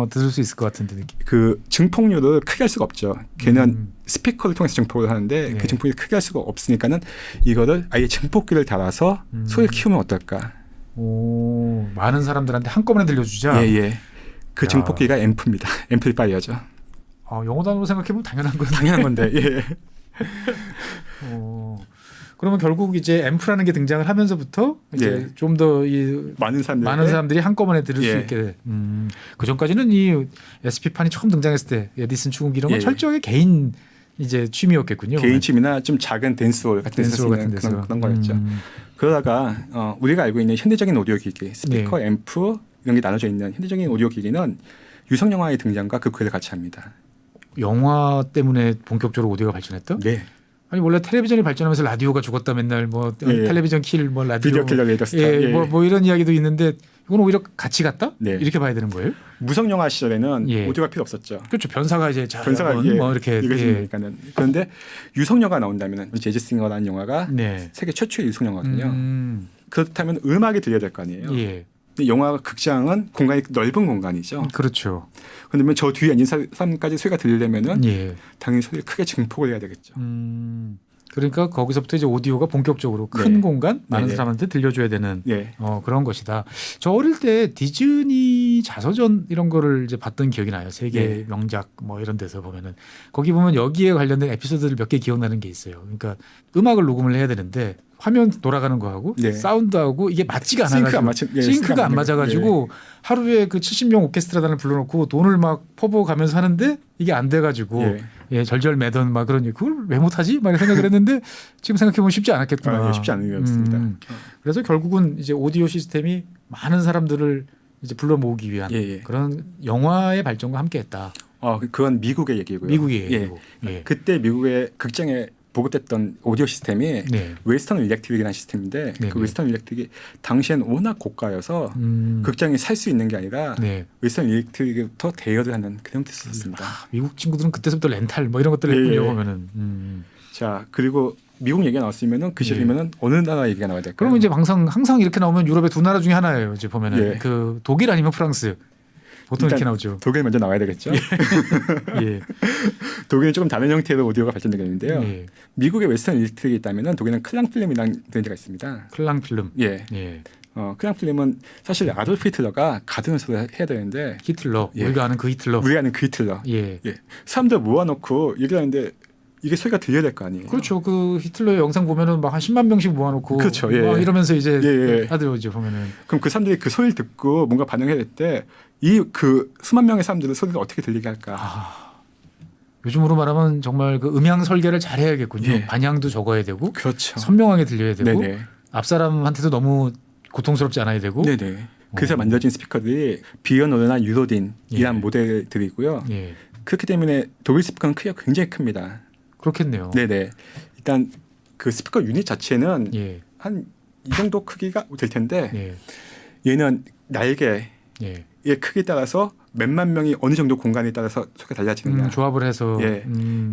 들을 수 있을 것 같은데 느낌. 그 증폭률을 크게 할 수가 없죠. 걔는 스피커를 통해서 증폭을 하는데 그 증폭을 크게 할 수가 없으니까는 이거를 아예 증폭기를 달아서 소리를 키우면 어떨까? 오, 많은 사람들한테 한꺼번에 들려주자. 예. 그 증폭기가 앰프입니다. 앰플리파이어죠. 영어 단어로 생각해보면 당연한 건데. 당연한 건데. 예. 그러면 결국 이제 앰프라는 게 등장을 하면서부터 이제 좀 더 이 많은 사람들이 한꺼번에 들을 수 있게. 그 전까지는 이 SP판이 처음 등장했을 때 에디슨 추궁기 이런 건 철저하게 개인 이제 취미였겠군요. 개인 취미나 좀 작은 댄스홀 같은 데서 쓰는 그런 거였죠. 그러다가 우리가 알고 있는 현대적인 오디오 기기, 스피커, 앰프 이런 게 나눠져 있는 현대적인 오디오 기기는 유성 영화의 등장과 그 구애를 같이 합니다. 영화 때문에 본격적으로 오디오가 발전했다? 네. 아니 원래 텔레비전이 발전하면서 라디오가 죽었다 맨날 뭐 텔레비전 킬 뭐 라디오 비디오 킬러 레이더 스타 뭐 이런 이야기도 있는데 이건 오히려 같이 갔다? 이렇게 봐야 되는 거예요? 무성 영화 시절에는 오디오가 필요 없었죠. 그렇죠. 변사가 이제 뭐 이렇게 읽으시니까는. 그런데 유성 영화 나온다면은 재즈 싱어라는 영화가 세계 최초의 유성 영화거든요. 그렇다면 음악이 들려야 될 거 아니에요. 근데 영화 극장은 공간이 넓은 공간이죠. 그렇죠. 그러면 저 뒤에 앉은 사람까지 소리가 들리려면은 당연히 소리를 크게 증폭을 해야 되겠죠. 그러니까 거기서부터 이제 오디오가 본격적으로 큰 공간 많은 사람한테 들려줘야 되는 그런 것이다. 저 어릴 때 디즈니 자서전 이런 거를 이제 봤던 기억이 나요. 세계 명작 뭐 이런 데서 보면은 거기 보면 여기에 관련된 에피소드를 몇 개 기억나는 게 있어요. 그러니까 음악을 녹음을 해야 되는데 화면 돌아가는 거하고 사운드하고 이게 맞지가 않아가지고 싱크가 안 맞아가지고 하루에 그 70명 오케스트라단을 불러놓고 돈을 막 퍼부어가면서 하는데 이게 안 돼가지고 절절 매던 막 그런 그걸 왜 못하지? 막 생각을 했는데 지금 생각해보면 쉽지 않았겠구나. 쉽지 않은 일이었습니다. 그래서 결국은 이제 오디오 시스템이 많은 사람들을 이제 불러 모으기 위한 그런 영화의 발전과 함께했다. 그건 미국의 얘기고요. 미국의 얘기고. 그때 미국의 극장에 보급됐던 오디오 시스템이 웨스턴 일렉트릭이라는 시스템인데 그 웨스턴 일렉트릭이 당시엔 워낙 고가여서 극장에 살 수 있는 게 아니라 웨스턴 일렉트릭부터 대여를 하는 그런 형태를 썼습니다. 미국 친구들은 그때부터 렌탈 뭐 이런 것들을 했군요. 보면은. 자 그리고 미국 얘기가 나왔으면은 그 시절이면은 어느 나라 얘기가 나와야 될까요? 그러면 이제 항상 이렇게 나오면 유럽의 두 나라 중에 하나예요. 이제 보면은 그 독일 아니면 프랑스. 보통 이렇게 나오죠. 독일 먼저 나와야 되겠죠. 독일은 조금 다른 형태로 오디오가 발전되겠는데요. 미국의 웨스턴 일렉트릭이 있다면은 독일은 클랑필름이라는 브랜드가 있습니다. 클랑필름. 클랑필름은 사실 아돌프 히틀러가 가든 소리를 해야 되는데 히틀러. 우리가 아는 그 히틀러. 사람들 모아놓고 얘기하는데 이게 소리가 들려야 될 거 아니에요. 그렇죠. 그 히틀러의 영상 보면은 막 한 10만 명씩 모아놓고 그렇죠. 막 이러면서 이제 하더라고요. 보면은. 그럼 그 사람들이 그 소리를 듣고 뭔가 반응해야 될 때 이 그 수만 명의 사람들은 소리를 어떻게 들리게 할까? 요즘으로 말하면 정말 그 음향 설계를 잘해야겠군요. 반향도 적어야 되고, 그렇죠. 선명하게 들려야 되고, 앞 사람한테도 너무 고통스럽지 않아야 되고. 그래서 만들어진 스피커들이 비어노드나 유로딘이란 모델들이고요. 그렇기 때문에 독일 스피커는 크기가 굉장히 큽니다. 그렇겠네요. 네네. 일단 그 스피커 유닛 자체는 한 이 정도 크기가 될 텐데 얘는 날개의 크기에 따라서 몇만 명이 어느 정도 공간에 따라서 소리가 달라지느냐. 조합을 해서.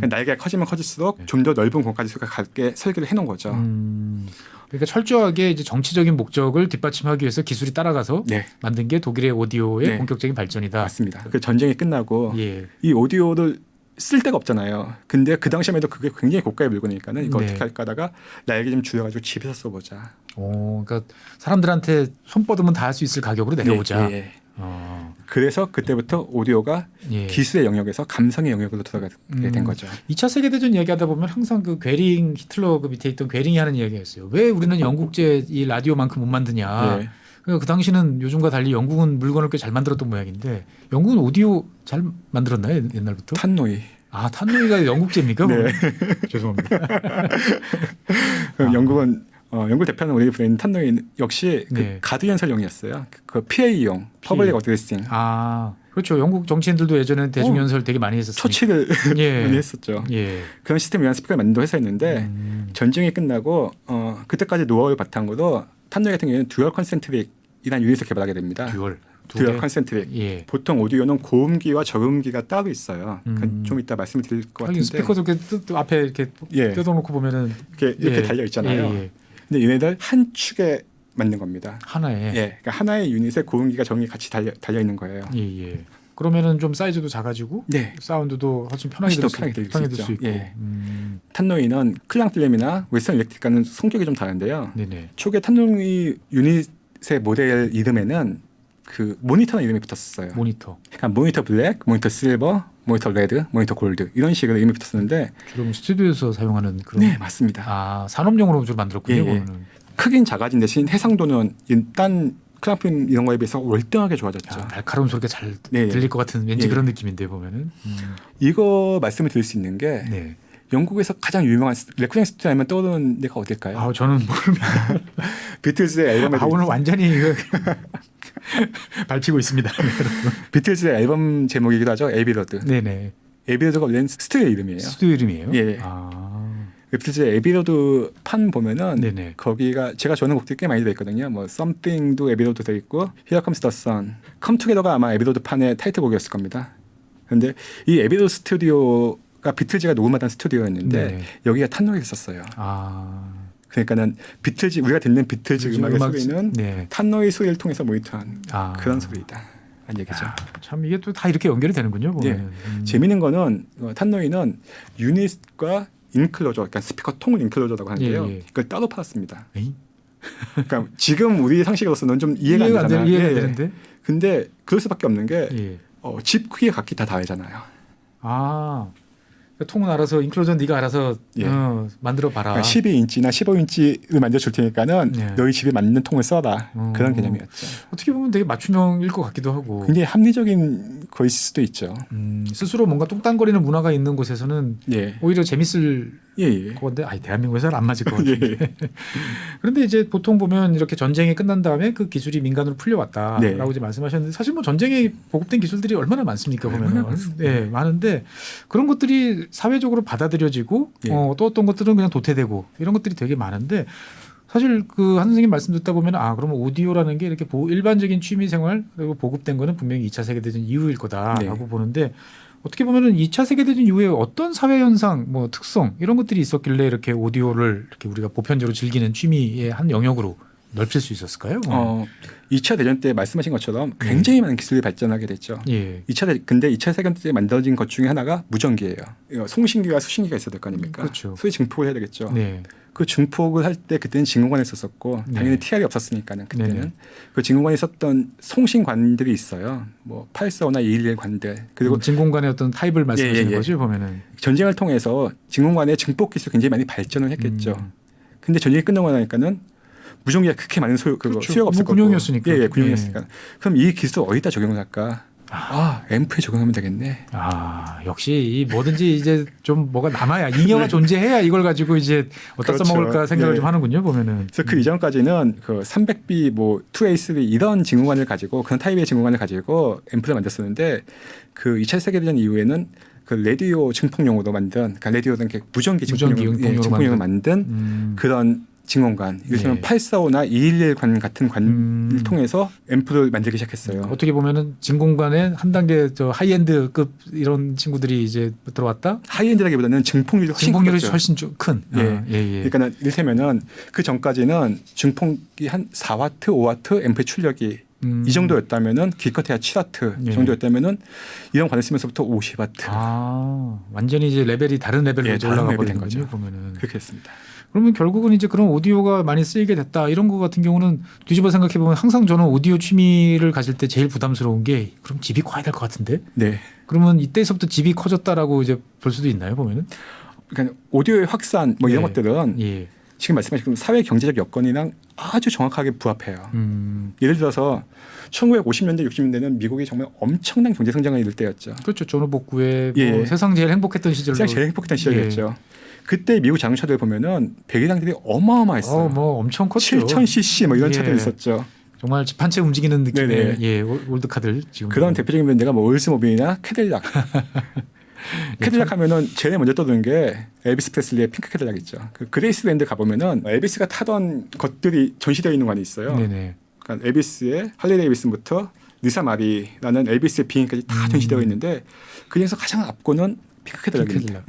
날개가 커지면 커질수록 좀 더 넓은 공간까지 소리가 갈게 설계를 해놓은 거죠. 그러니까 철저하게 이제 정치적인 목적을 뒷받침하기 위해서 기술이 따라가서 만든 게 독일의 오디오의 본격적인 발전이다. 맞습니다. 그 전쟁이 끝나고 이 오디오를 쓸 데가 없잖아요. 근데 그 당시에만 해도 그게 굉장히 고가의 물건이니까는 이거 어떻게 할까 하다가 날개 좀 줄여가지고 집에서 써보자. 그러니까 사람들한테 손 뻗으면 다 할 수 있을 가격으로 내려오자. 그래서 그때부터 오디오가 기술의 영역에서 감성의 영역으로 들어가게 된 거죠. 2차 세계대전 이야기하다 보면 항상 그 괴링, 히틀러 그 밑에 있던 괴링이 하는 이야기였어요. 왜 우리는 영국제 이 라디오만큼 못 만드냐. 그 당시는 요즘과 달리 영국은 물건을 꽤 잘 만들었던 모양인데 영국은 오디오 잘 만들었나요? 옛날부터? 탄노이. 탄노이가 영국제입니까? 네. 죄송합니다. 영국은 영국 대표하는 우리 브랜드 탄노이 역시 그 가드 연설용이었어요. 그 PA용, 퍼블릭 어드레싱. 그렇죠. 영국 정치인들도 예전에 대중연설 되게 많이 했었어요. 처치를 많이 했었죠. 그런 시스템을 위한 스피커를 만든 회사였는데 전쟁이 끝나고 그때까지 노하우를 바탕으로 탄노이 같은 경우에는 듀얼 컨센트릭이라는 유닛을 개발하게 됩니다. 듀얼 컨센트릭. 보통 오디오는 고음기와 저음기가 따로 있어요. 좀 이따 말씀을 드릴 것 같은데. 스피커도 이렇게 앞에 이렇게 뜯어놓고 보면은 이렇게 달려 있잖아요. 근데 얘네들 한 축에 맞는 겁니다. 하나에. 그러니까 하나의 유닛에 고음기가 저음기 같이 달려 있는 거예요. 그러면은 좀 사이즈도 작아지고 사운드도 훨씬 편하게 들을 수 있고. 탄노이는 클랑 필름이나 웨스턴 일렉트릭과는 성격이 좀 다른데요. 초기에 탄노이 유닛의 모델 이름에는 그 모니터라는 이름이 붙었어요. 그러니까 모니터 블랙, 모니터 실버, 모니터 레드, 모니터 골드 이런 식으로 이름이 붙었었는데 주로 스튜디오에서 사용하는 그런. 네, 맞습니다. 산업용으로 주로 만들었군요. 크긴 작아진 대신 해상도는 일단 클랑필 이런 거에 비해서 월등하게 좋아졌죠. 날카로운 소리가 잘 들릴 것 같은 왠지 그런 느낌인데 보면은. 이거 말씀을 드릴 수 있는 게 영국에서 가장 유명한 레코딩 스튜디오 하면 떠오르는 데가 어딜까요? 저는 모릅니다. 비틀즈의 앨범에 오늘 완전히 밟히고 있습니다. 비틀즈의 앨범 제목이기도 하죠. 에비로드. 에비로드가 원래는 스튜디오 이름이에요. 스튜디오 이름이에요? 비틀즈의 에비로드 판 보면은 거기가 제가 좋아하는 곡들이 꽤 많이 들어있거든요. 뭐 Something도 에비로드 들어있고 Here Comes the Sun, Come Together가 아마 에비로드 판의 타이틀곡이었을 겁니다. 그런데 이 에비로드 스튜디오가 비틀즈가 녹음하던 스튜디오였는데 여기가 탄노이를 썼어요. 그러니까는 비틀즈 우리가 듣는 비틀즈 음악의 소리는 탄노이 소리를 통해서 모니터한 그런 소리다. 한 얘기죠. 참 이게 또 다 이렇게 연결이 되는군요. 재미있는 거는 탄노이는 유닛과 인클로저, 그러니까 스피커 통을 인클로저라고 하는데요. 이걸 따로 팔았습니다. 그러니까 지금 우리 상식으로서는 좀 이해가 안 되잖아요. 이해가 되는데. 근데 그럴 수밖에 없는 게 집 크기가 각기 다 다르잖아요. 통은 알아서 인클로저 네가 알아서 만들어 봐라. 그러니까 12인치나 15인치를 만들어 줄 테니까는 너희 집에 맞는 통을 써라. 그런 개념이었죠. 어떻게 보면 되게 맞춤형일 것 같기도 하고. 굉장히 합리적인 거일 수도 있죠. 스스로 뭔가 뚱땅거리는 문화가 있는 곳에서는 오히려 재밌을 건데 대한민국에서는 안 맞을 것 같은데. 그런데 이제 보통 보면 이렇게 전쟁이 끝난 다음에 그 기술이 민간으로 풀려왔다라고 이제 말씀하셨는데 사실 뭐 전쟁에 보급된 기술들이 얼마나 많습니까 보면. 많은데 그런 것들이 사회적으로 받아들여지고 또 어떤 것들은 그냥 도태되고 이런 것들이 되게 많은데 사실 그 한 선생님 말씀 듣다 보면 그러면 오디오라는 게 이렇게 일반적인 취미생활 그리고 보급된 거는 분명히 2차 세계대전 이후일 거다라고 보는데 어떻게 보면은 2차 세계대전 이후에 어떤 사회 현상, 뭐 특성 이런 것들이 있었길래 이렇게 오디오를 이렇게 우리가 보편적으로 즐기는 취미의 한 영역으로 넓힐 수 있었을까요? 2차 대전 때 말씀하신 것처럼 굉장히 많은 기술이 발전하게 됐죠. 근데 2차 세계대전 때 만들어진 것 중에 하나가 무전기예요. 송신기와 수신기가 있어야 될 거 아닙니까? 그렇죠. 소위 증폭을 해야 되겠죠. 그 증폭을 할 때 그때는 진공관을 썼었고 당연히 TR이 없었으니까는 그때는 그 진공관에 썼던 송신관들이 있어요. 뭐 845나 211 관들 그리고 진공관의 어떤 타입을 말씀하시는 거죠 보면은 전쟁을 통해서 진공관의 증폭 기술 굉장히 많이 발전을 했겠죠. 근데 전쟁이 끝나고 나니까는 무전기가 그렇게 많은 수요가 없을 거고. 군용이었으니까. 군용이었으니까. 그럼 이 기술 어디다 적용을 할까? 앰프에 적용하면 되겠네. 역시 이 뭐든지 이제 좀 뭐가 남아야 잉여가 존재해야 이걸 가지고 이제 어디다 그렇죠. 써먹을까 생각을 좀 하는군요, 보면은. 그래서 그 이전까지는 그 300B 뭐 2A3 이런 진공관을 가지고 그런 타입의 진공관을 가지고 앰프를 만들었었는데 그 2차 세계대전 이후에는 그 라디오 증폭용으로 만든, 그러니까 라디오는 무전기 증폭용으로 만든 그런 진공관, 요즘은 845나 211관 같은 관을 통해서 앰프를 만들기 시작했어요. 어떻게 보면은 진공관에 한 단계 저 하이엔드급 이런 친구들이 이제 들어왔다. 하이엔드라기보다는 증폭률이 훨씬 좀 큰. 그러니까는 이를테면은 그 전까지는 증폭이 한 4와트, 5와트 앰프의 출력이 이 정도였다면은 기껏해야 7와트 정도였다면은 이런 관을 쓰면서부터 50와트. 완전히 이제 레벨이 다른 레벨로 올라가 버린 거죠. 보면은. 그렇게 했습니다. 그러면 결국은 이제 그런 오디오가 많이 쓰이게 됐다 이런 거 같은 경우는 뒤집어 생각해 보면 항상 저는 오디오 취미를 가질 때 제일 부담스러운 게 그럼 집이 커야 될 것 같은데. 네. 그러면 이때서부터 집이 커졌다라고 이제 볼 수도 있나요, 보면은? 그러니까 오디오의 확산 뭐 이런 것들은 지금 말씀하신 사회 경제적 여건이랑 아주 정확하게 부합해요. 예를 들어서 1950년대, 60년대는 미국이 정말 엄청난 경제 성장을 이룰 때였죠. 그렇죠. 전후복구에 뭐 세상 제일 행복했던 시절로. 세상 제일 행복했던 시절이었죠. 그때 미국 자동차들 보면은 배기량들이 어마어마했어요. 뭐 엄청 컸죠. 7000cc 뭐 이런 차들이 있었죠. 정말 집 한 채 움직이는 느낌의 올드카들. 지금 그런 대표적인 브랜드가 뭐 올스모빌이나 캐딜락. 캐딜락 하면은 제일 먼저 떠드는 게 엘비스 프레슬리의 핑크 캐딜락 있죠. 그 그레이스랜드 가보면은 엘비스가 타던 것들이 전시되어 있는 관이 있어요. 그러니까 엘비스의 할리 데이비슨부터 리사 마리라는 엘비스의 비행까지 다 전시되어 있는데 그 중에서 가장 앞고는 핑크 캐딜락입니다.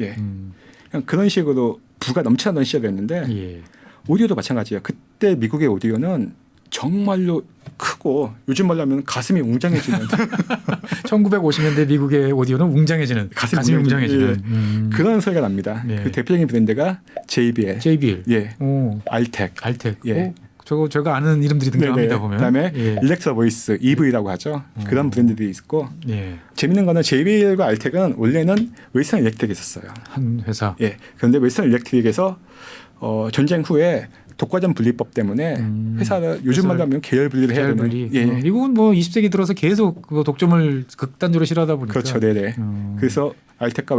그냥 그런 식으로 부가 넘쳐나던 시절이었는데 오디오도 마찬가지예요. 그때 미국의 오디오는 정말로 크고 요즘 말로 하면 가슴이 웅장해지는 1950년대 미국의 오디오는 웅장해지는 가슴이 웅장해지는 그런 소리가 납니다. 그 대표적인 브랜드가 JBL, 알텍. 제가 아는 이름들이 등장합니다. 보면. 그다음에 일렉트로 보이스, EV라고 하죠. 그런 브랜드들이 있고 재밌는 거는 JBL과 알텍은 원래는 웨스턴 일렉트릭이 있었어요. 한 회사. 그런데 웨스턴 일렉트릭에서 전쟁 후에 독과점 분리법 때문에 회사를 요즘 말로 하면 계열 분리를 해야 되는. 미국은 뭐 20세기 들어서 계속 그 독점을 극단적으로 싫어하다 보니까. 그렇죠, 네네. 그래서 알텍과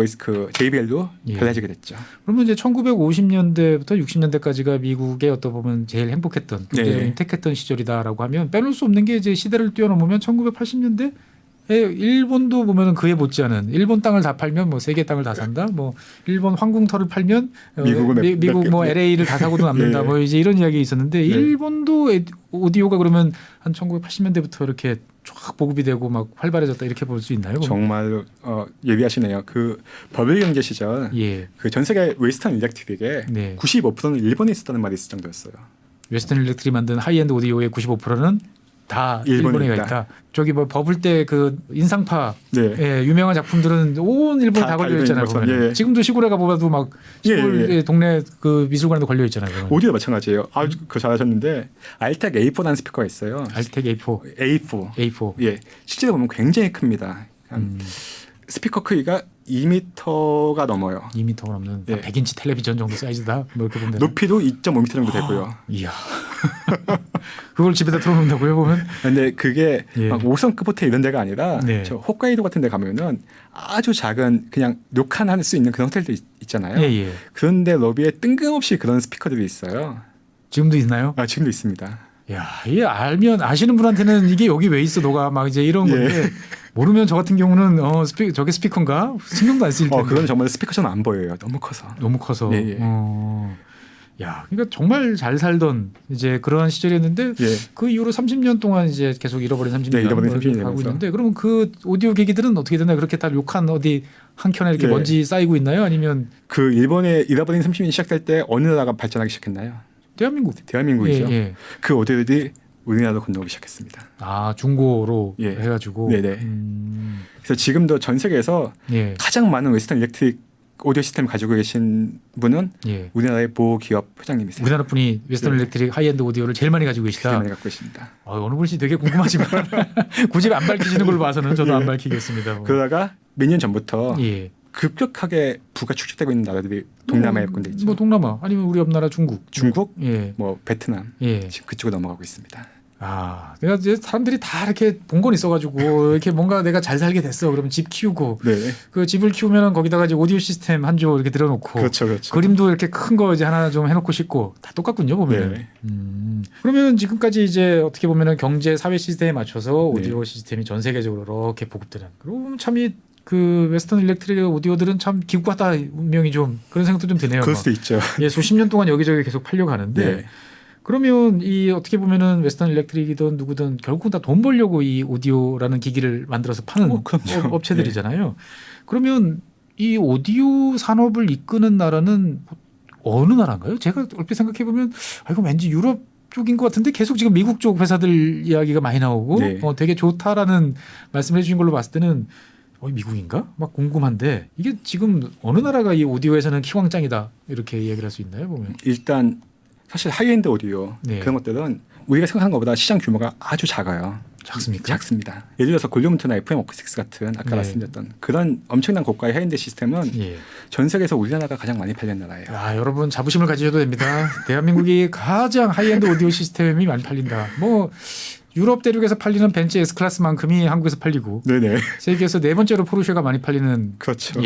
JBL로 달라지게 됐죠. 그러면 이제 1950년대부터 60년대까지가 미국의 어떤 보면 제일 행복했던, 경제적으로 인택했던 시절이다라고 하면 빼놓을 수 없는 게 이제 시대를 뛰어넘으면 1980년대. 일본도 보면은 그에 못지않은 일본 땅을 다 팔면 뭐 세계 땅을 다 산다. 뭐 일본 황궁터를 팔면 미국 뭐 LA를 다 사고도 남는다. 뭐 이제 이런 이야기 있었는데 일본도 오디오가 그러면 한 1980년대부터 이렇게 쫙 보급이 되고 막 활발해졌다 이렇게 볼 수 있나요? 정말 예리하시네요. 그 버블 경제 시절 그 전 세계 웨스턴 일렉트릭의 95%는 일본에 있었다는 말이 있을 정도였어요. 웨스턴 일렉트릭이 만든 하이엔드 오디오의 95%는 다 일본에 있다. 저기 뭐 버블 때 그 인상파 유명한 작품들은 온 일본 다 걸려 있잖아요. 지금도 시골에 가보아도 막 시골 동네 그 미술관에도 걸려 있잖아요. 오디오 마찬가지예요. 그 잘하셨는데 알텍 A4라는 스피커가 있어요. 알텍 A4. 실제로 보면 굉장히 큽니다. 스피커 크기가 2m가 넘어요. 2m가 넘는 100인치 텔레비전 정도 사이즈다. 뭐 이렇게 보면 높이도 2.5m 정도 되고요. 이야. 그걸 집에다 틀어놓는다고요, 보면? 근데 그게 막 5성급 호텔 이런 데가 아니라 저 홋카이도 같은 데 가면은 아주 작은 그냥 녹화할 수 있는 그런 호텔도 있잖아요. 그런데 로비에 뜬금없이 그런 스피커들이 있어요. 지금도 있나요? 지금도 있습니다. 야, 이게 알면 아시는 분한테는 이게 여기 왜 있어, 너가 막 이제 이런 건데 모르면 저 같은 경우는 저게 스피커인가 신경도 안 쓰일 텐데. 그건 정말 스피커처럼 안 보여요. 너무 커서. 야, 그러니까 정말 잘 살던 이제 그러한 시절이었는데 그 이후로 30년 동안 이제 계속 잃어버린 30년 하고 있는데 그러면 그 오디오 기기들은 어떻게 되나요? 그렇게 다 욕한 어디 한 켠에 이렇게 먼지 쌓이고 있나요? 아니면 그 일본의 잃어버린 30년이 시작될 때 어느 나라가 발전하기 시작했나요? 대한민국이죠. 그 오디오들이 우리나라로 건너오기 시작했습니다. 중고로 해가지고. 그래서 지금도 전 세계에서 가장 많은 웨스턴 일렉트릭 오디오 시스템을 가지고 계신 분은 우리나라의 모 기업 회장님이세요. 우리나라 분이 웨스턴 일렉트릭 하이엔드 오디오를 제일 많이 가지고 계시다. 제일 많이 갖고 계십니다. 어느 분인지 되게 궁금하지만 굳이 안 밝히시는 걸로 봐서는 저도 안 밝히겠습니다. 그러다가 몇 년 전부터 급격하게 부가 축적되고 있는 나라들이 동남아에 군데 있죠. 뭐 동남아 아니면 우리 옆 나라 중국, 뭐 베트남 지금 그쪽으로 넘어가고 있습니다. 내가 이제 사람들이 다 이렇게 본 건 있어가지고 이렇게 뭔가 내가 잘 살게 됐어. 그러면 집 키우고 네. 그 집을 키우면 거기다가 이제 오디오 시스템 한 조 이렇게 들어놓고 그렇죠. 그림도 이렇게 큰 거 이제 하나 좀 해놓고 싶고 다 똑같군요 보면은. 네. 그러면 지금까지 이제 어떻게 보면은 경제 사회 시스템에 맞춰서 오디오 시스템이 전 세계적으로 이렇게 보급되는. 그리고 참이 그 웨스턴 일렉트릭 오디오들은 참 기구하다 운명이 좀 그런 생각도 좀 드네요. 그럴 수도 있죠. 예, 수십 년 동안 여기저기 계속 팔려가는데. 네. 그러면 이 어떻게 보면은 웨스턴 일렉트릭이든 누구든 결국은 다 돈 벌려고 이 오디오라는 기기를 만들어서 파는 업체들이잖아요. 네. 그러면 이 오디오 산업을 이끄는 나라는 어느 나라인가요? 제가 얼핏 생각해 보면 이거 왠지 유럽 쪽인 것 같은데 계속 지금 미국 쪽 회사들 이야기가 많이 나오고 네. 되게 좋다라는 말씀해 주신 걸로 봤을 때는 미국인가? 막 궁금한데 이게 지금 어느 나라가 이 오디오에서는 키왕짱이다 이렇게 이야기를 할 수 있나요? 보면 일단 사실 하이엔드 오디오 그런 것들은 우리가 생각하는 것보다 시장 규모가 아주 작아요. 작습니까? 작습니다. 예를 들어서 골룸투나 FM 워크식스 같은 아까 말씀드렸던 그런 엄청난 고가의 하이엔드 시스템은 전 세계에서 우리나라가 가장 많이 팔리는 나라예요. 여러분 자부심을 가지셔도 됩니다. 대한민국이 가장 하이엔드 오디오 시스템이 많이 팔린다. 뭐 유럽 대륙에서 팔리는 벤츠 S클래스만큼이 한국에서 팔리고 네네. 세계에서 네 번째로 포르쉐가 많이 팔리는. 그렇죠.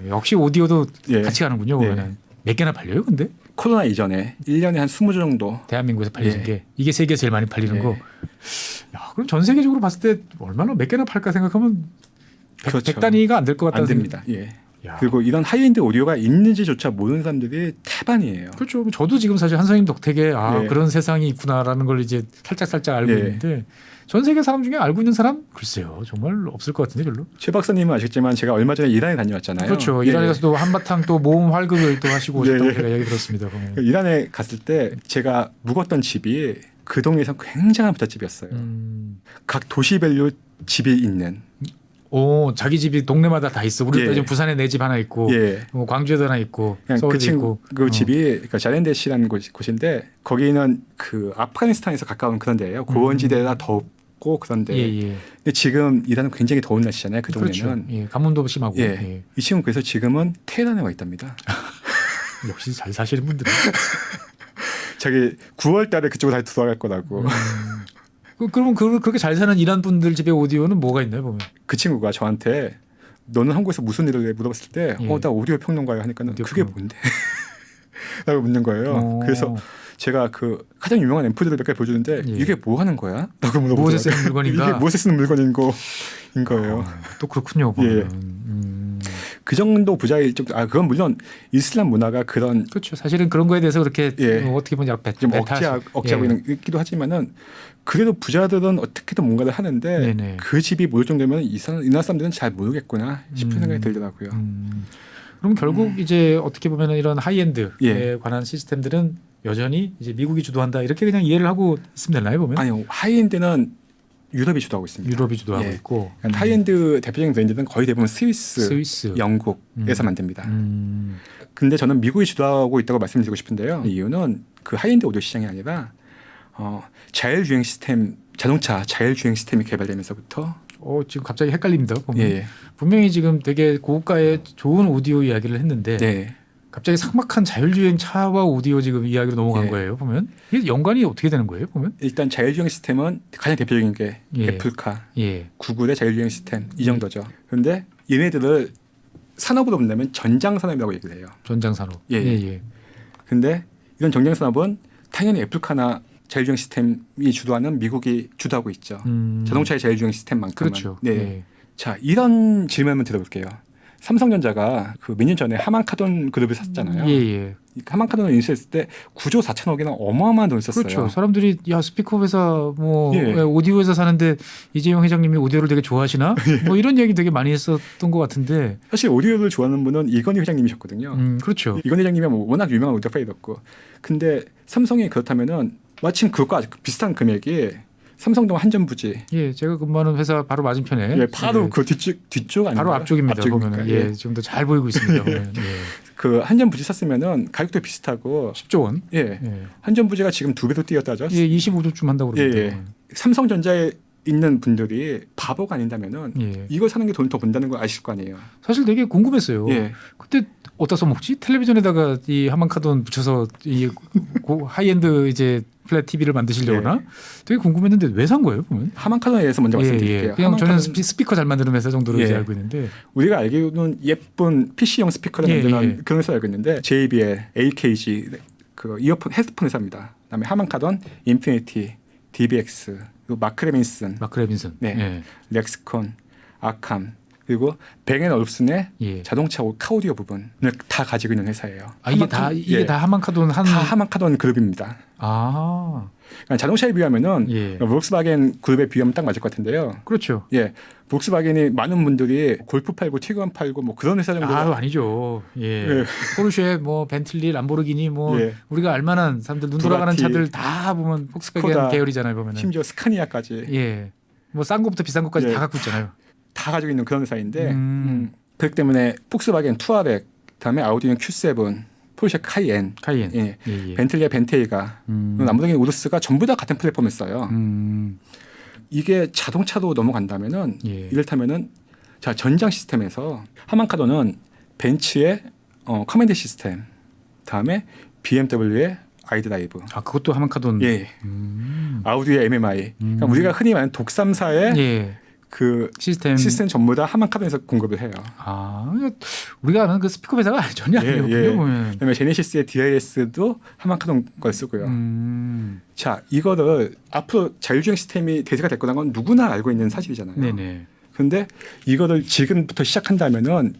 역시 오디오도 같이 가는군요. 보면은. 몇 개나 팔려요 근데? 코로나 이전에 1년에 한 20조 정도 대한민국에서 팔리는 게 이게 세계에 제일 많이 팔리는 거. 그럼 전 세계적으로 봤을 때 얼마나 몇 개나 팔까 생각하면 100 단위가 안 될 것 같다는 안 됩니다. 그리고 이런 하이엔드 오디오가 있는지조차 모르는 사람들이 태반이에요. 그렇죠. 저도 지금 사실 한선님 덕택에 그런 세상이 있구나라는 걸 이제 살짝 알고 있는데 전 세계 사람 중에 알고 있는 사람 글쎄요 정말 없을 것 같은데 별로. 최 박사님은 아시겠지만 제가 얼마 전에 이란에 다녀왔잖아요. 그렇죠. 이란에 가서도 한바탕 또 모험 활극을 또 하시고 오셨다고 제가 얘기 들었습니다. 이란에 갔을 때 제가 묵었던 집이 그 동네에서 굉장한 부잣집이었어요. 각 도시별로 집이 있는. 자기 집이 동네마다 다 있어. 우리 지금 부산에 내 집 하나 있고, 광주에도 하나 있고, 서울에 있고. 그 집이 그러니까 자렌데시라는 곳인데 거기는 그 아프가니스탄에서 가까운 그런 데예요. 고원지대라 덥고 그런데. 근데 지금 이란은 굉장히 더운 날씨잖아요. 그 동네는. 그렇죠. 가뭄도 심하고. 이 친구 그래서 지금은 테헤란에 와 있답니다. 역시 잘 사시는 분들은. 자기 9월달에 그쪽으로 다시 돌아갈 거라고. 그러면 그렇게 잘 사는 이란 분들 집에 오디오는 뭐가 있나요 보면? 그 친구가 저한테 너는 한국에서 무슨 일을 해? 물어봤을 때 나 오디오 평론가요 하니까는 그게 뭔데? 라고 묻는 거예요. 그래서 제가 그 가장 유명한 앰프들을 몇 개 보여주는데 이게 뭐 하는 거야? 라고 물어보더라고요. 무엇에 쓰는 물건인가? 이게 무엇에 쓰는 물건인 거예요. 또 그렇군요. 그 정도 부자일 정도. 그건 물론 이슬람 문화가 그런. 그렇죠. 사실은 그런 거에 대해서 그렇게 어떻게 보면 좀 억제하고 있기도 하지만은 그래도 부자들은 어떻게든 뭔가를 하는데 그 집이 모일 정도면 이 나라 사람들은 잘 모르겠구나 싶은 생각이 들더라고요. 그럼 결국 이제 어떻게 보면 이런 하이엔드에 관한 시스템들은 여전히 이제 미국이 주도한다 이렇게 그냥 이해를 하고 있으면 되나요 보면? 아니요. 하이엔드는 유럽이 주도하고 있습니다. 유럽이 주도하고 있고 하이엔드 대표적인 브랜드는 거의 대부분 스위스, 영국에서 만듭니다. 근데 저는 미국이 주도하고 있다고 말씀드리고 싶은데요. 이유는 그 하이엔드 오디오 시장이 아니라 자율주행 시스템, 자동차 자율주행 시스템이 개발되면서부터 지금 갑자기 헷갈립니다. 보면. 분명히 지금 되게 고가의 좋은 오디오 이야기를 했는데 갑자기 삭막한 자율주행 차와 오디오 지금 이야기로 넘어간 거예요. 보면 이게 연관이 어떻게 되는 거예요? 보면 일단 자율주행 시스템은 가장 대표적인 게 애플카, 구글의 자율주행 시스템 이 정도죠. 그런데 얘네들을 산업으로 본다면 전장산업이라고 얘기를 해요. 전장산업. 근데 이런 전장산업은 당연히 애플카나 자율주행 시스템이 주도하는 미국이 주도하고 있죠. 자동차의 자율주행 시스템만큼은. 그렇죠. 자, 이런 질문 한번 들어볼게요. 삼성전자가 그 몇 년 전에 하만카돈 그룹을 샀잖아요. 하만카돈을 인수했을 때 9조 4천억이나 어마어마한 돈을 썼어요. 그렇죠. 사람들이 스피커 회사 오디오 회사 사는데 이재용 회장님이 오디오를 되게 좋아하시나? 뭐 이런 얘기 되게 많이 했었던 것 같은데 사실 오디오를 좋아하는 분은 이건희 회장님이셨거든요. 그렇죠. 이건희 회장님이 워낙 유명한 오디오 파일이었고 근데 삼성이 그렇다면은 마침 그것과 비슷한 금액이 삼성동 한전부지. 제가 근무하는 회사 바로 맞은편에. 바로 그 뒤쪽 아니에요? 바로 앞쪽입니다. 보면은 지금도 잘 보이고 있습니다. 그 한전부지 샀으면은 가격도 비슷하고 10조 원. 한전부지가 지금 2배로 뛰었다죠. 25조쯤 한다고 그러는데. 삼성전자에 있는 분들이 바보가 아닌다면은 이걸 사는 게 돈 더 번다는 걸 아실 거 아니에요. 사실 되게 궁금했어요. 그때 어디다 써먹지? 텔레비전에다가 이 하만카돈 붙여서 이 하이엔드 이제 플랫 TV를 만드시려거나 되게 궁금했는데 왜 산 거예요, 보면? 하만카돈에 대해서 먼저 말씀드릴게요. 그냥 저는 스피커 잘 만드는 회사 정도로 이제 알고 있는데 우리가 알기로는 예쁜 PC용 스피커를 만드는 그런 회사 알고 있는데 JBL, AKG 그 이어폰 헤드폰 회사입니다. 그다음에 하만카돈, 인피니티, DBX, 그리고 마크 레빈슨, 렉스콘, 아캄 그리고 뱅앤올ufsen의 자동차 카오디오 부분을 다 가지고 있는 회사예요. 이게 다 하만카돈 다 하만카돈 그룹입니다. 그러니까 자동차에 비하면은 볼kswagen 그룹에 비하면 딱 맞을 것 같은데요. 그렇죠. 볼kswagen이 많은 분들이 골프 팔고 티구안 팔고 뭐 그런 회사 정도. 아니죠. 포르쉐, 뭐 벤틀리, 람보르기니, 뭐 우리가 알만한 사람들 눈 돌아가는 차들 다 보면 폭스바겐 계열이잖아요. 보면은. 심지어 스카니아까지. 뭐 싼 것부터 비싼 것까지 다 갖고 있잖아요. 다 가지고 있는 그런 회사인데 그렇기 때문에 폭스바겐 투아렉, 그다음에 아우디는 Q7, 포르쉐 카이엔, 벤틀리의 벤테이가, 람보르기니 우루스가 전부 다 같은 플랫폼을 써요. 이게 자동차도 넘어간다면은 이를테면은 자 전장 시스템에서 하만카돈은 벤츠의 커맨드 시스템, 다음에 BMW의 아이드라이브. 그것도 하만카돈. 아우디의 MMI. 그러니까 우리가 흔히 말하는 독삼사의 그 시스템 전부 다 하만카돈에서 공급을 해요. 우리가 아는 그 스피커 회사가 전혀 아니에요. 그다음에 제네시스의 DIS도 하만카돈 걸 쓰고요. 자, 이거를 앞으로 자율주행 시스템이 대세가 될 거라는 건 누구나 알고 있는 사실이잖아요. 그런데 이거를 지금부터 시작한다면은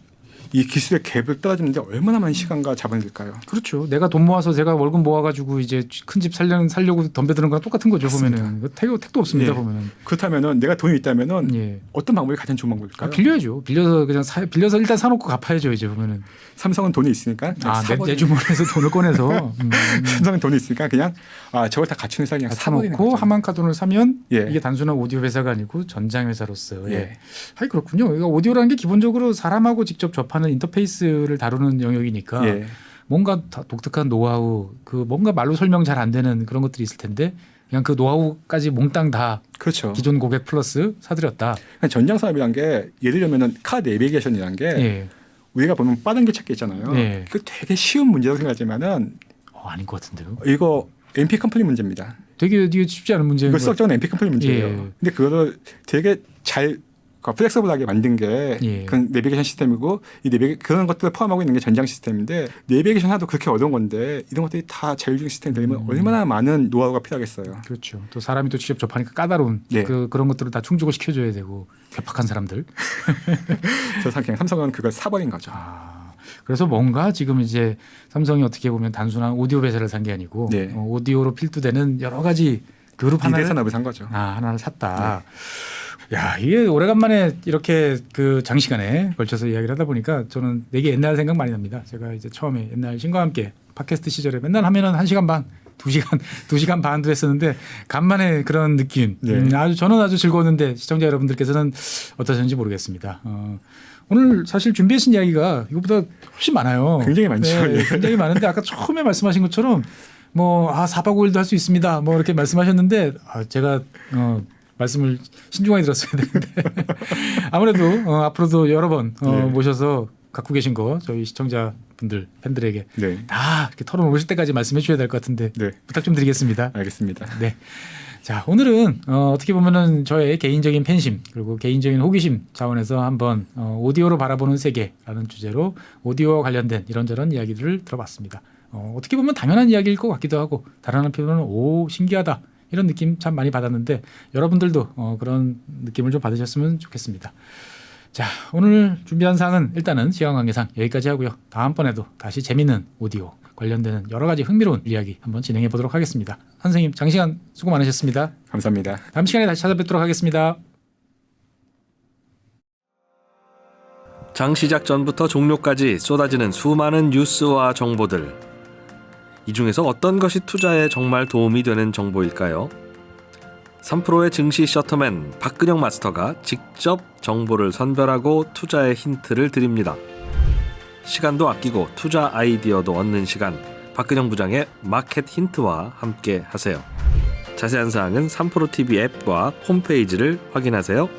이 기술의 갭을 떨어지는데 얼마나 많은 시간과 자본이 들까요? 그렇죠. 내가 돈 모아서 제가 월급 모아가지고 이제 큰 집 살려고 덤벼드는 거랑 똑같은 거죠. 맞습니다. 보면은 택도 없습니다. 보면은. 그렇다면은 내가 돈이 있다면은 어떤 방법이 가장 좋은 방법일까요? 빌려야죠. 빌려서 그냥 빌려서 일단 사놓고 갚아야죠. 이제 보면은. 삼성은 돈이 있으니까. 내 주머니에서 돈을 꺼내서. 삼성은 돈이 있으니까 그냥 저걸 다 갖춘 회사 그냥 사놓고 하만카돈을 사면 이게 단순한 오디오 회사가 아니고 전장 회사로서. 그렇군요. 이거 오디오라는 게 기본적으로 사람하고 직접 접하는 인터페이스를 다루는 영역이니까 뭔가 독특한 노하우, 그 뭔가 말로 설명 잘 안 되는 그런 것들이 있을 텐데 그냥 그 노하우까지 몽땅 다 기존 고객 플러스 사들였다. 전장 산업이란 게 예를 들면은 카 내비게이션이란 게 우리가 보면 빠른 길 찾기 있잖아요. 그 되게 쉬운 문제라고 생각하지만은 아닌 것 같은데요. 이거 MP 컴플릿 문제입니다. 되게 쉽지 않은 문제인 이거 수학적으로 MP 컴플릿 문제예요. 근데 그거를 되게 잘 플렉서블하게 만든 게 그 내비게이션 시스템이고 그런 것들을 포함하고 있는 게 전장 시스템인데 내비게이션 하도 그렇게 어려운 건데 이런 것들이 다 자율주행 시스템이 되면 얼마나 많은 노하우가 필요하겠어요. 그렇죠. 또 사람이 또 직접 접하니까 까다로운 그런 것들을 다 충족을 시켜줘야 되고 괴팍한 사람들. 그래서 그냥 삼성은 그걸 사버린 거죠. 그래서 뭔가 지금 이제 삼성이 어떻게 보면 단순한 오디오 회사를 산 게 아니고 오디오로 필두되는 여러 가지 그룹 하나를 산업을 산 거죠. 하나를 샀다. 야, 이게 오래간만에 이렇게 그 장시간에 걸쳐서 이야기를 하다 보니까 저는 되게 옛날 생각 많이 납니다. 제가 이제 처음에 옛날 신과 함께 팟캐스트 시절에 맨날 하면은 1시간 반, 2시간 반도 했었는데 간만에 그런 느낌. 저는 아주 즐거웠는데 시청자 여러분들께서는 어떠셨는지 모르겠습니다. 오늘 사실 준비하신 이야기가 이것보다 훨씬 많아요. 굉장히 많죠. 굉장히 많은데 아까 처음에 말씀하신 것처럼 뭐 4박 5일도 할 수 있습니다. 뭐 이렇게 말씀하셨는데 제가 말씀을 신중하게 들었어야 되는데 아무래도 앞으로도 여러 번 모셔서 갖고 계신 거 저희 시청자분들 팬들에게 다 이렇게 털어놓으실 때까지 말씀해 주셔야 될 것 같은데 부탁 좀 드리겠습니다. 알겠습니다. 자, 오늘은 어떻게 보면은 저의 개인적인 팬심 그리고 개인적인 호기심 차원에서 한번 오디오로 바라보는 세계라는 주제로 오디오와 관련된 이런저런 이야기들을 들어봤습니다. 어떻게 보면 당연한 이야기일 것 같기도 하고 다른 한편으로는 신기하다 이런 느낌 참 많이 받았는데 여러분들도 그런 느낌을 좀 받으셨으면 좋겠습니다. 자, 오늘 준비한 사항은 일단은 시간 관계상 여기까지 하고요. 다음번에도 다시 재미있는 오디오 관련되는 여러 가지 흥미로운 이야기 한번 진행해 보도록 하겠습니다. 선생님 장시간 수고 많으셨습니다. 감사합니다. 다음 시간에 다시 찾아뵙도록 하겠습니다. 장 시작 전부터 종료까지 쏟아지는 수많은 뉴스와 정보들. 이 중에서 어떤 것이 투자에 정말 도움이 되는 정보일까요? 3프로의 증시 셔터맨 박근영 마스터가 직접 정보를 선별하고 투자의 힌트를 드립니다. 시간도 아끼고 투자 아이디어도 얻는 시간, 박근영 부장의 마켓 힌트와 함께 하세요. 자세한 사항은 3프로 TV 앱과 홈페이지를 확인하세요.